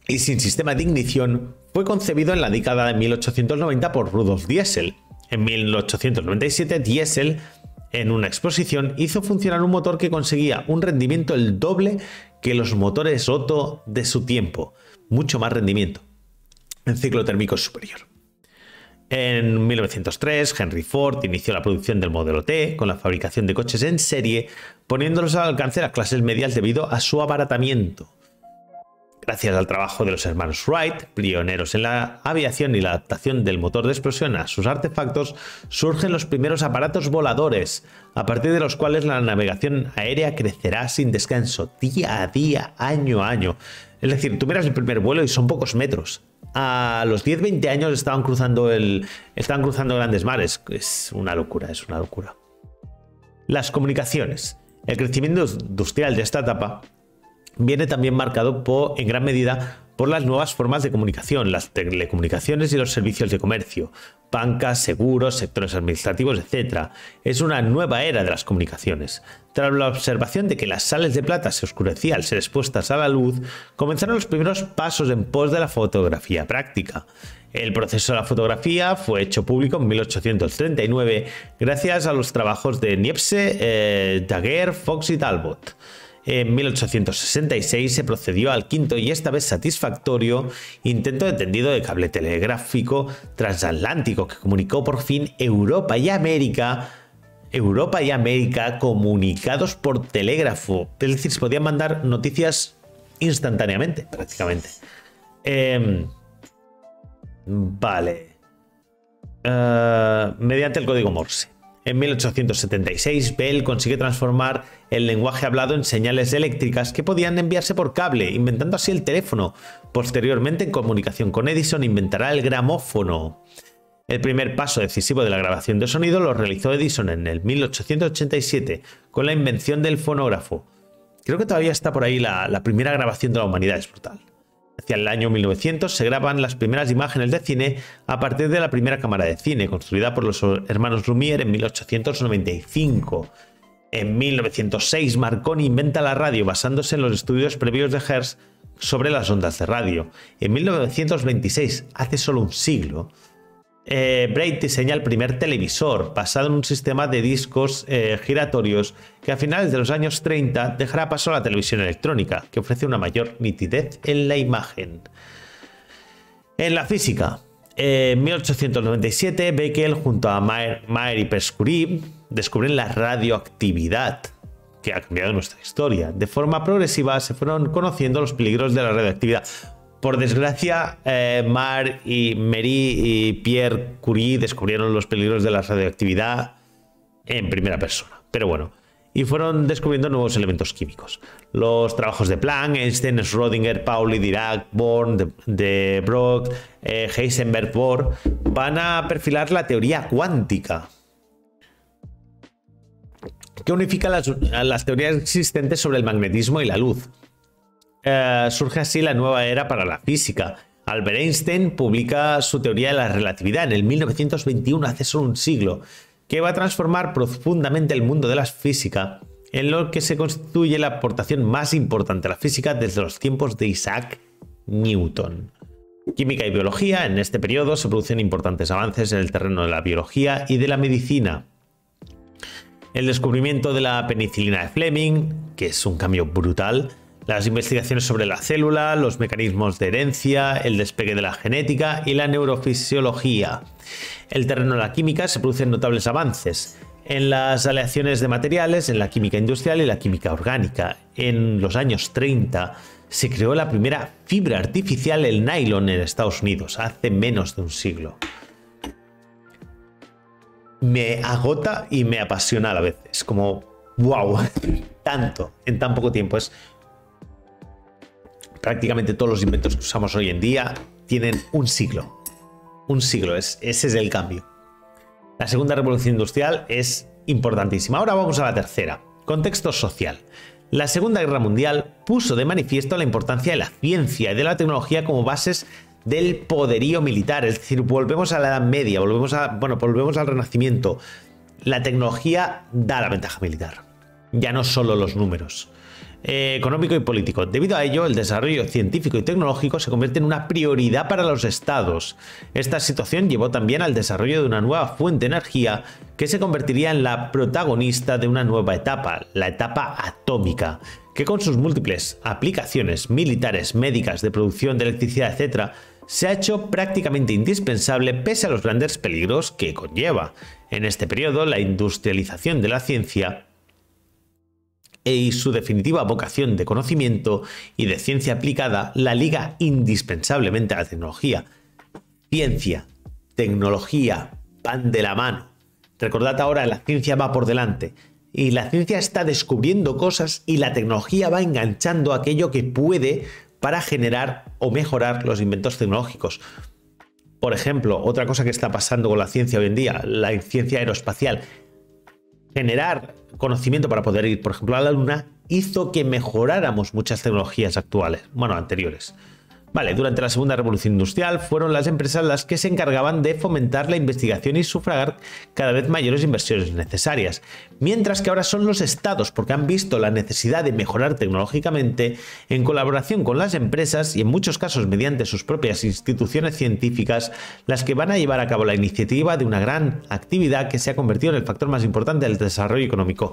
y sin sistema de ignición, fue concebido en la década de 1890 por Rudolf Diesel. En 1897, Diesel, en una exposición, hizo funcionar un motor que conseguía un rendimiento el doble que los motores Otto de su tiempo. Mucho más rendimiento. El ciclo térmico es superior. En 1903, Henry Ford inició la producción del modelo T con la fabricación de coches en serie, poniéndolos al alcance de las clases medias debido a su abaratamiento. Gracias al trabajo de los hermanos Wright, pioneros en la aviación y la adaptación del motor de explosión a sus artefactos, surgen los primeros aparatos voladores, a partir de los cuales la navegación aérea crecerá sin descanso, día a día, año a año. Es decir, tú miras el primer vuelo y son pocos metros. A los 10-20 años estaban cruzando grandes mares. Es una locura, es una locura. Las comunicaciones. El crecimiento industrial de esta etapa viene también marcado en gran medida por las nuevas formas de comunicación, las telecomunicaciones y los servicios de comercio, bancas, seguros, sectores administrativos, etc. Es una nueva era de las comunicaciones. Tras la observación de que las sales de plata se oscurecían al ser expuestas a la luz, comenzaron los primeros pasos en pos de la fotografía práctica. El proceso de la fotografía fue hecho público en 1839 gracias a los trabajos de Niepce, Daguerre, Fox y Talbot. En 1866 se procedió al quinto y esta vez satisfactorio intento de tendido de cable telegráfico transatlántico que comunicó por fin Europa y América comunicados por telégrafo. Es decir, se podían mandar noticias instantáneamente, prácticamente. Mediante el código Morse. En 1876, Bell consigue transformar el lenguaje hablado en señales eléctricas que podían enviarse por cable, inventando así el teléfono. Posteriormente, en comunicación con Edison, inventará el gramófono. El primer paso decisivo de la grabación de sonido lo realizó Edison en el 1887, con la invención del fonógrafo. Creo que todavía está por ahí la primera grabación de la humanidad, es brutal. Hacia el año 1900 se graban las primeras imágenes de cine a partir de la primera cámara de cine, construida por los hermanos Lumière en 1895. En 1906 Marconi inventa la radio basándose en los estudios previos de Hertz sobre las ondas de radio. En 1926, hace solo un siglo, Braid diseña el primer televisor basado en un sistema de discos giratorios que a finales de los años 30 dejará paso a la televisión electrónica, que ofrece una mayor nitidez en la imagen. En la física, en 1897 Becquerel junto a Mayer y Curie descubren la radioactividad, que ha cambiado nuestra historia. De forma progresiva se fueron conociendo los peligros de la radioactividad. Por desgracia, Marie y Pierre Curie descubrieron los peligros de la radioactividad en primera persona. Pero bueno, y fueron descubriendo nuevos elementos químicos. Los trabajos de Planck, Einstein, Schrödinger, Pauli, Dirac, Born, de Brock, Heisenberg, Bohr van a perfilar la teoría cuántica, que unifica las teorías existentes sobre el magnetismo y la luz. Surge así la nueva era para la física. Albert Einstein publica su teoría de la relatividad en el 1921, hace solo un siglo, que va a transformar profundamente el mundo de la física, en lo que se constituye la aportación más importante a la física desde los tiempos de Isaac Newton. Química y biología. En este periodo se producen importantes avances en el terreno de la biología y de la medicina. El descubrimiento de la penicilina de Fleming, que es un cambio brutal. Las investigaciones sobre la célula, los mecanismos de herencia, el despegue de la genética y la neurofisiología. En el terreno de la química se producen notables avances en las aleaciones de materiales, en la química industrial y la química orgánica. En los años 30 se creó la primera fibra artificial, el nylon, en Estados Unidos, hace menos de un siglo. Me agota y me apasiona a la vez. Es como, wow, tanto en tan poco tiempo. Es prácticamente todos los inventos que usamos hoy en día tienen un siglo. Un siglo, ese es el cambio. La segunda revolución industrial es importantísima. Ahora vamos a la tercera. Contexto social. La Segunda Guerra Mundial puso de manifiesto la importancia de la ciencia y de la tecnología como bases del poderío militar. Es decir, volvemos a la Edad Media, volvemos al Renacimiento. La tecnología da la ventaja militar. Ya no solo los números. Económico y político. Debido a ello, el desarrollo científico y tecnológico se convierte en una prioridad para los estados. Esta situación llevó también al desarrollo de una nueva fuente de energía que se convertiría en la protagonista de una nueva etapa, la etapa atómica, que con sus múltiples aplicaciones militares, médicas, de producción de electricidad, etc., se ha hecho prácticamente indispensable pese a los grandes peligros que conlleva. En este periodo, la industrialización de la ciencia y su definitiva vocación de conocimiento y de ciencia aplicada la liga indispensablemente a la tecnología. Ciencia, tecnología, van de la mano. Recordad ahora, la ciencia va por delante y la ciencia está descubriendo cosas y la tecnología va enganchando aquello que puede para generar o mejorar los inventos tecnológicos. Por ejemplo, otra cosa que está pasando con la ciencia hoy en día, la ciencia aeroespacial. Generar conocimiento para poder ir, por ejemplo, a la Luna hizo que mejoráramos muchas tecnologías actuales, anteriores. Vale, durante la Segunda Revolución Industrial fueron las empresas las que se encargaban de fomentar la investigación y sufragar cada vez mayores inversiones necesarias, mientras que ahora son los estados, porque han visto la necesidad de mejorar tecnológicamente en colaboración con las empresas y en muchos casos mediante sus propias instituciones científicas, las que van a llevar a cabo la iniciativa de una gran actividad que se ha convertido en el factor más importante del desarrollo económico.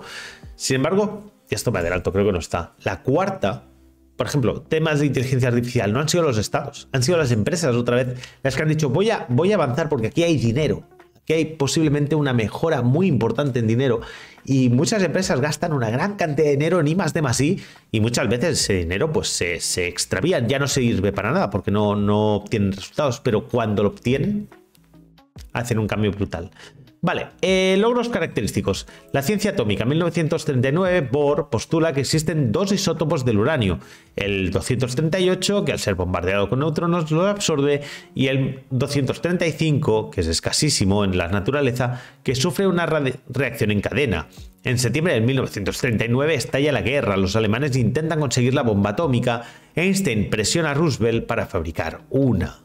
Sin embargo, y esto me adelanto, creo que no está, la cuarta. Por ejemplo, temas de inteligencia artificial no han sido los estados, han sido las empresas otra vez las que han dicho voy a avanzar porque aquí hay dinero, aquí hay posiblemente una mejora muy importante en dinero y muchas empresas gastan una gran cantidad de dinero en I+D+I y muchas veces ese dinero pues se extravía, ya no sirve para nada porque no obtienen resultados, pero cuando lo obtienen hacen un cambio brutal. Vale, logros característicos. La ciencia atómica. En 1939, Bohr postula que existen dos isótopos del uranio. El 238, que al ser bombardeado con neutronos lo absorbe, y el 235, que es escasísimo en la naturaleza, que sufre una reacción en cadena. En septiembre de 1939 estalla la guerra. Los alemanes intentan conseguir la bomba atómica. Einstein presiona a Roosevelt para fabricar una.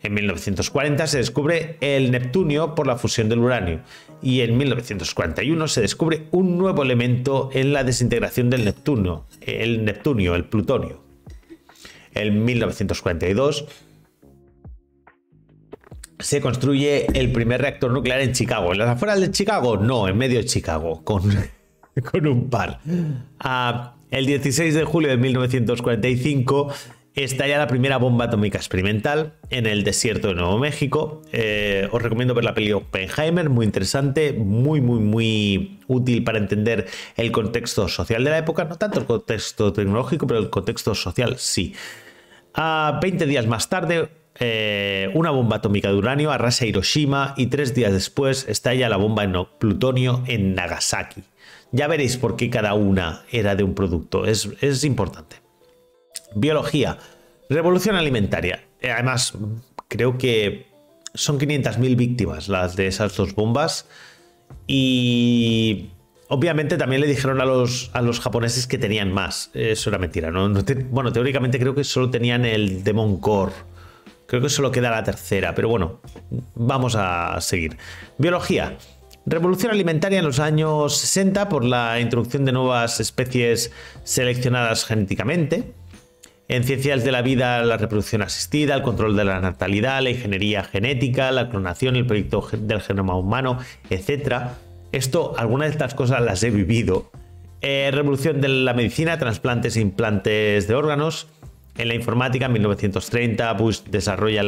En 1940 se descubre el neptunio por la fusión del uranio y en 1941 se descubre un nuevo elemento en la desintegración del neptunio, el plutonio. En 1942 se construye el primer reactor nuclear en Chicago. ¿En las afueras de Chicago? No, en medio de Chicago, con un par. El 16 de julio de 1945 estalla la primera bomba atómica experimental en el desierto de Nuevo México. Os recomiendo ver la peli Oppenheimer, muy interesante, muy útil para entender el contexto social de la época, no tanto el contexto tecnológico, pero el contexto social sí. 20 días más tarde, una bomba atómica de uranio arrasa Hiroshima y 3 días después estalla la bomba en plutonio en Nagasaki. Ya veréis por qué cada una era de un producto, es importante. Biología, revolución alimentaria. Además, creo que son 500.000 víctimas las de esas dos bombas y obviamente también le dijeron a los japoneses que tenían más. Eso era mentira, ¿no? Bueno, teóricamente creo que solo tenían el Demon Core. Creo que solo queda la tercera, pero bueno, vamos a seguir. Biología. Revolución alimentaria en los años 60 por la introducción de nuevas especies seleccionadas genéticamente. En ciencias de la vida, la reproducción asistida, el control de la natalidad, la ingeniería genética, la clonación, el proyecto del genoma humano, etc. Algunas de estas cosas las he vivido Revolución de la medicina, trasplantes e implantes de órganos. En la informática, en 1930, Bush desarrolla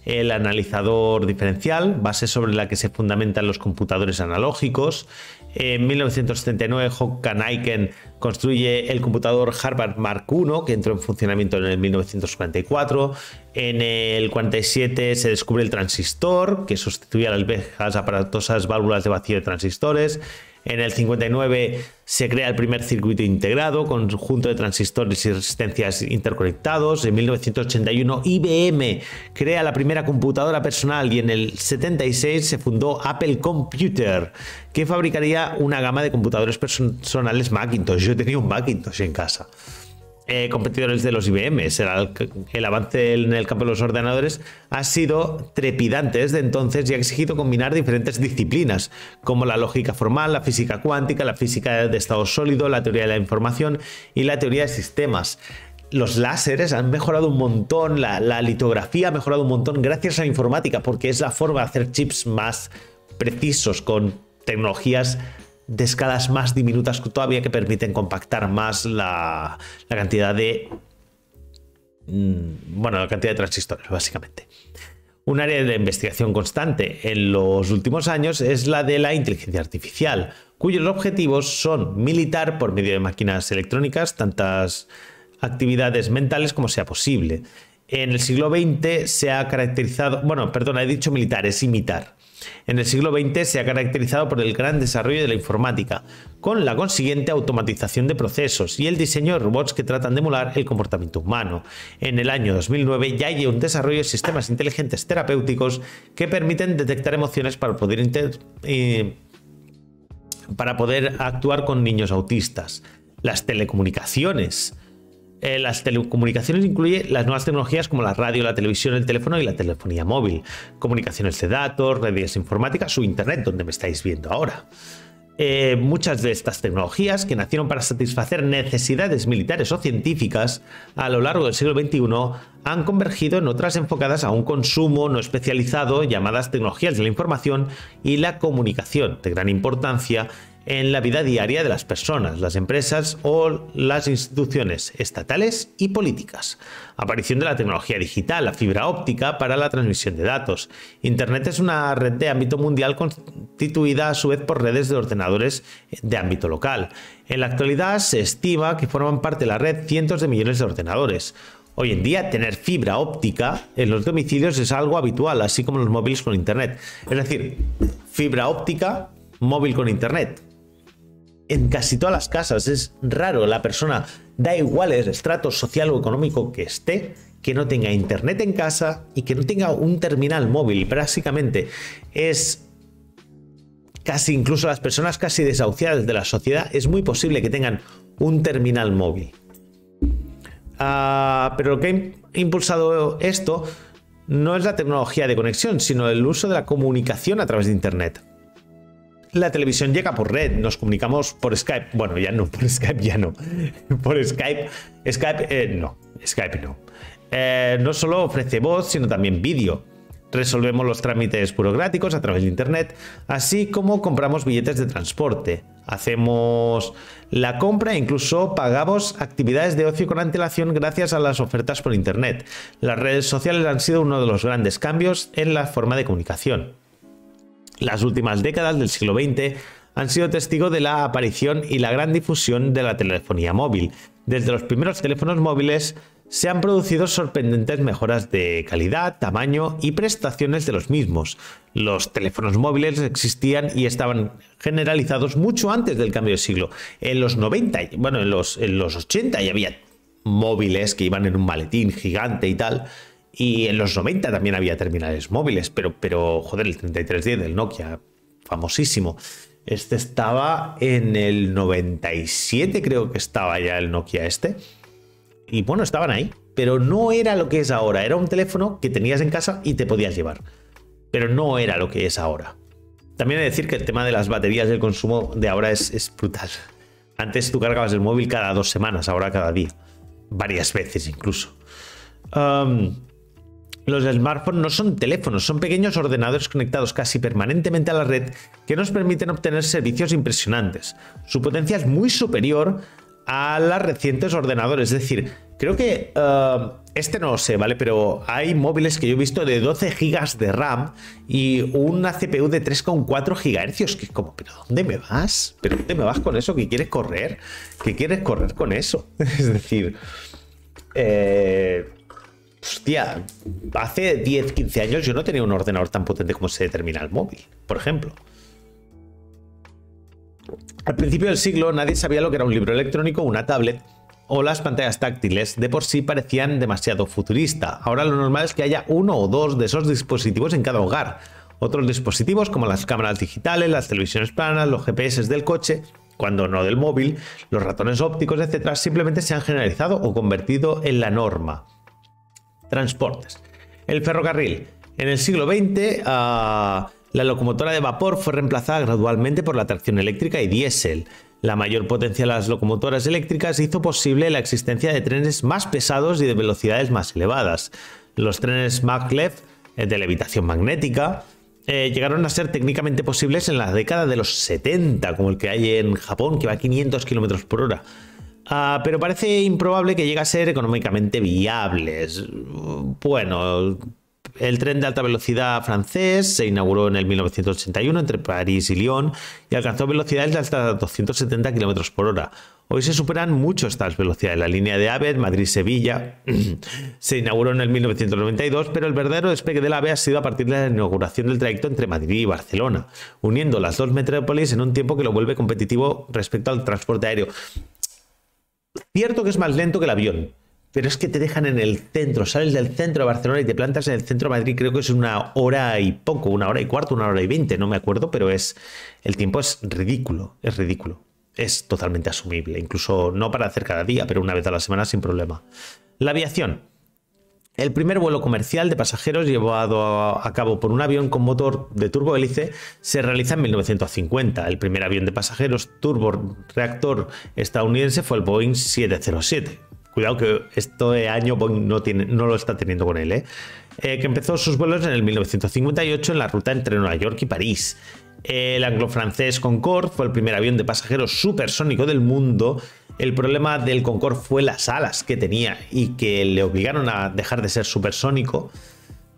el analizador diferencial, base sobre la que se fundamentan los computadores analógicos. En 1979, Håkan Eiken construye el computador Harvard Mark I, que entró en funcionamiento en el 1944. En el 47 se descubre el transistor, que sustituye a las viejas aparatosas válvulas de vacío de transistores. En el 59 se crea el primer circuito integrado, conjunto de transistores y resistencias interconectados. En 1981 IBM crea la primera computadora personal y en el 76 se fundó Apple Computer, que fabricaría una gama de computadores personales Macintosh. Yo tenía un Macintosh en casa. Competidores de los IBM. El avance en el campo de los ordenadores ha sido trepidante desde entonces y ha exigido combinar diferentes disciplinas como la lógica formal, la física cuántica, la física de estado sólido, la teoría de la información y la teoría de sistemas. Los láseres han mejorado un montón, la litografía ha mejorado un montón gracias a la informática, porque es la forma de hacer chips más precisos con tecnologías de escalas más diminutas todavía que permiten compactar más la cantidad de la cantidad de transistores, básicamente. Un área de investigación constante en los últimos años es la de la inteligencia artificial, cuyos objetivos son militar por medio de máquinas electrónicas tantas actividades mentales como sea posible. En el siglo XX se ha caracterizado, he dicho militar, es imitar. En el siglo XX se ha caracterizado por el gran desarrollo de la informática, con la consiguiente automatización de procesos y el diseño de robots que tratan de emular el comportamiento humano. En el año 2009 ya hay un desarrollo de sistemas inteligentes terapéuticos que permiten detectar emociones para poder actuar con niños autistas. Las telecomunicaciones incluyen las nuevas tecnologías como la radio, la televisión, el teléfono y la telefonía móvil, comunicaciones de datos, redes informáticas o internet, donde me estáis viendo ahora. Muchas de estas tecnologías, que nacieron para satisfacer necesidades militares o científicas a lo largo del siglo XXI, han convergido en otras enfocadas a un consumo no especializado, llamadas tecnologías de la información y la comunicación, de gran importancia en la vida diaria de las personas, las empresas o las instituciones estatales y políticas. Aparición de la tecnología digital, la fibra óptica para la transmisión de datos. Internet es una red de ámbito mundial constituida a su vez por redes de ordenadores de ámbito local. En la actualidad se estima que forman parte de la red cientos de millones de ordenadores. Hoy en día, tener fibra óptica en los domicilios es algo habitual, así como los móviles con internet. Es decir, fibra óptica, móvil con internet. En casi todas las casas es raro la persona, da igual el estrato social o económico que esté, que no tenga internet en casa y que no tenga un terminal móvil. Básicamente es casi, incluso las personas casi desahuciadas de la sociedad, es muy posible que tengan un terminal móvil. Pero lo que ha impulsado esto no es la tecnología de conexión, sino el uso de la comunicación a través de internet. La televisión llega por red, nos comunicamos por Skype. Bueno, ya no, por Skype ya no. Por Skype no. No solo ofrece voz, sino también vídeo. Resolvemos los trámites burocráticos a través de internet, así como compramos billetes de transporte. Hacemos la compra e incluso pagamos actividades de ocio con antelación gracias a las ofertas por internet. Las redes sociales han sido uno de los grandes cambios en la forma de comunicación. Las últimas décadas del siglo XX han sido testigo de la aparición y la gran difusión de la telefonía móvil. Desde los primeros teléfonos móviles se han producido sorprendentes mejoras de calidad, tamaño y prestaciones de los mismos. Los teléfonos móviles existían y estaban generalizados mucho antes del cambio de siglo. En los 90, en los 80 ya había móviles que iban en un maletín gigante y tal. Y en los 90 también había terminales móviles, pero joder, el 3310 del Nokia, famosísimo. Este estaba en el 97, creo que estaba ya el Nokia este. Y bueno, estaban ahí, pero no era lo que es ahora. Era un teléfono que tenías en casa y te podías llevar. Pero no era lo que es ahora. También he de decir que el tema de las baterías del consumo de ahora es brutal. Antes tú cargabas el móvil cada 2 semanas, ahora cada día. Varias veces incluso. Los smartphones no son teléfonos, son pequeños ordenadores conectados casi permanentemente a la red que nos permiten obtener servicios impresionantes. Su potencia es muy superior a los recientes ordenadores, es decir, creo que este no lo sé, ¿vale? Pero hay móviles que yo he visto de 12 GB de RAM y una CPU de 3,4 GHz, que es como, ¿pero dónde me vas? ¿Pero dónde me vas con eso? ¿Qué quieres correr? ¿Qué quieres correr con eso? Es decir, hostia, hace 10, 15 años yo no tenía un ordenador tan potente como ese terminal móvil, por ejemplo. Al principio del siglo nadie sabía lo que era un libro electrónico, una tablet o las pantallas táctiles. De por sí parecían demasiado futurista. Ahora lo normal es que haya uno o dos de esos dispositivos en cada hogar. Otros dispositivos como las cámaras digitales, las televisiones planas, los GPS del coche, cuando no del móvil, los ratones ópticos, etcétera, simplemente se han generalizado o convertido en la norma. Transportes. El ferrocarril. En el siglo XX, la locomotora de vapor fue reemplazada gradualmente por la tracción eléctrica y diésel. La mayor potencia de las locomotoras eléctricas hizo posible la existencia de trenes más pesados y de velocidades más elevadas. Los trenes maglev de levitación magnética llegaron a ser técnicamente posibles en la década de los 70, como el que hay en Japón, que va a 500 km por hora. Pero parece improbable que llegue a ser económicamente viables. Bueno, el tren de alta velocidad francés se inauguró en el 1981 entre París y Lyon y alcanzó velocidades de hasta 270 km por hora. Hoy se superan mucho estas velocidades. La línea de AVE Madrid-Sevilla se inauguró en el 1992, pero el verdadero despegue del AVE ha sido a partir de la inauguración del trayecto entre Madrid y Barcelona, uniendo las dos metrópolis en un tiempo que lo vuelve competitivo respecto al transporte aéreo. Cierto que es más lento que el avión, pero es que te dejan en el centro, sales del centro de Barcelona y te plantas en el centro de Madrid, creo que es una hora y poco, una hora y cuarto, una hora y 20, no me acuerdo, pero el tiempo es ridículo, es ridículo. Es totalmente asumible, incluso no para hacer cada día, pero una vez a la semana sin problema. La aviación. El primer vuelo comercial de pasajeros llevado a cabo por un avión con motor de turbohélice se realiza en 1950. El primer avión de pasajeros turborreactor estadounidense fue el Boeing 707. Cuidado que este año Boeing no lo está teniendo con él, que empezó sus vuelos en el 1958 en la ruta entre Nueva York y París. El anglo-francés Concorde fue el primer avión de pasajeros supersónico del mundo. El problema del Concorde fue las alas que tenía y que le obligaron a dejar de ser supersónico.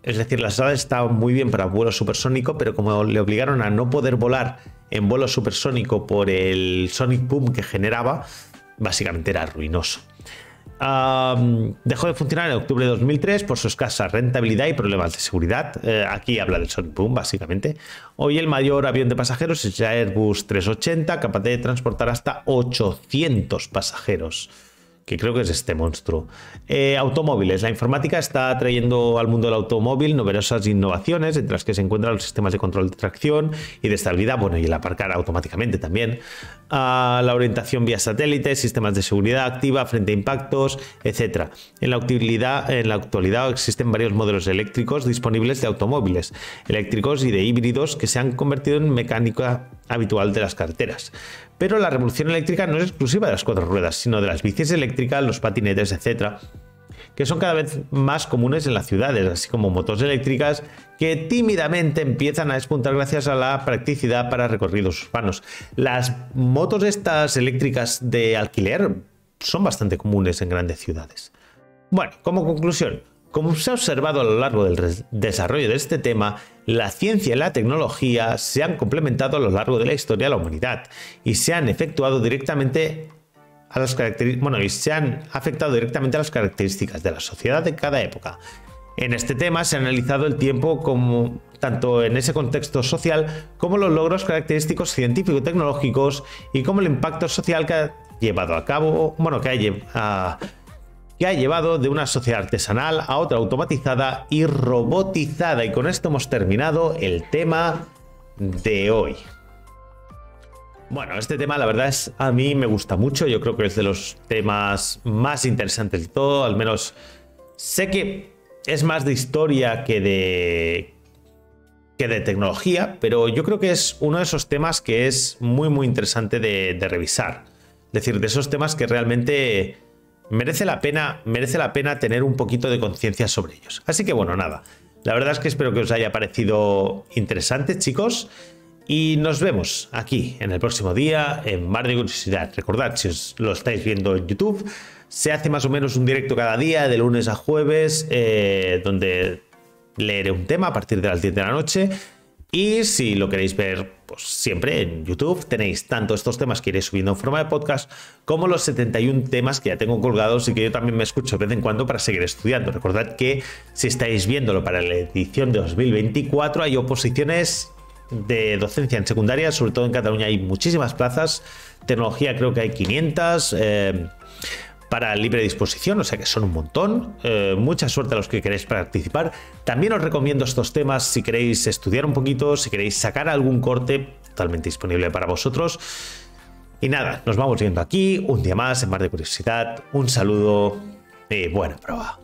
Es decir, las alas estaban muy bien para vuelo supersónico, pero como le obligaron a no poder volar en vuelo supersónico por el sonic boom que generaba, básicamente era ruinoso. Dejó de funcionar en octubre de 2003 por su escasa rentabilidad y problemas de seguridad. Aquí habla del Sonic Boom, básicamente. Hoy el mayor avión de pasajeros es el Airbus 380, capaz de transportar hasta 800 pasajeros, que creo que es este monstruo. Automóviles. La informática está trayendo al mundo del automóvil numerosas innovaciones, entre las que se encuentran los sistemas de control de tracción y de estabilidad, bueno, y el aparcar automáticamente también. La orientación vía satélite, sistemas de seguridad activa frente a impactos, etc. En la actualidad existen varios modelos eléctricos disponibles de automóviles eléctricos y de híbridos que se han convertido en mecánica habitual de las carreteras. Pero la revolución eléctrica no es exclusiva de las cuatro ruedas, sino de las bicis eléctricas, los patinetes, etc., que son cada vez más comunes en las ciudades, así como motos eléctricas que tímidamente empiezan a despuntar gracias a la practicidad para recorridos urbanos. Las motos estas eléctricas de alquiler son bastante comunes en grandes ciudades. Bueno, como conclusión, como se ha observado a lo largo del desarrollo de este tema, la ciencia y la tecnología se han complementado a lo largo de la historia de la humanidad y se han efectuado directamente y se han afectado directamente a las características de la sociedad de cada época. En este tema se ha analizado el tiempo como tanto en ese contexto social como los logros característicos científico-tecnológicos y como el impacto social que ha llevado a cabo, que ha llevado de una sociedad artesanal a otra automatizada y robotizada. Y con esto hemos terminado el tema de hoy. Bueno, este tema la verdad es a mí me gusta mucho, yo creo que es de los temas más interesantes de todo, al menos sé que es más de historia que de tecnología, pero yo creo que es uno de esos temas que es muy interesante de revisar. Es decir, de esos temas que realmente merece la pena tener un poquito de conciencia sobre ellos. Así que bueno, nada, la verdad es que espero que os haya parecido interesante, chicos, y nos vemos aquí en el próximo día en Mar de Curiosidad. Recordad, si os lo estáis viendo en YouTube, se hace más o menos un directo cada día, de lunes a jueves, donde leeré un tema a partir de las 10 de la noche. Y si lo queréis ver, pues siempre en YouTube tenéis tanto estos temas que iré subiendo en forma de podcast, como los 71 temas que ya tengo colgados y que yo también me escucho de vez en cuando para seguir estudiando. Recordad que si estáis viéndolo para la edición de 2024 hay oposiciones de docencia en secundaria, sobre todo en Cataluña hay muchísimas plazas. Tecnología creo que hay 500 para libre disposición, o sea que son un montón. Mucha suerte a los que queréis participar. También os recomiendo estos temas si queréis estudiar un poquito, si queréis sacar algún corte, totalmente disponible para vosotros. Y nada, nos vamos viendo aquí un día más en Mar de Curiosidad. Un saludo y buena prueba.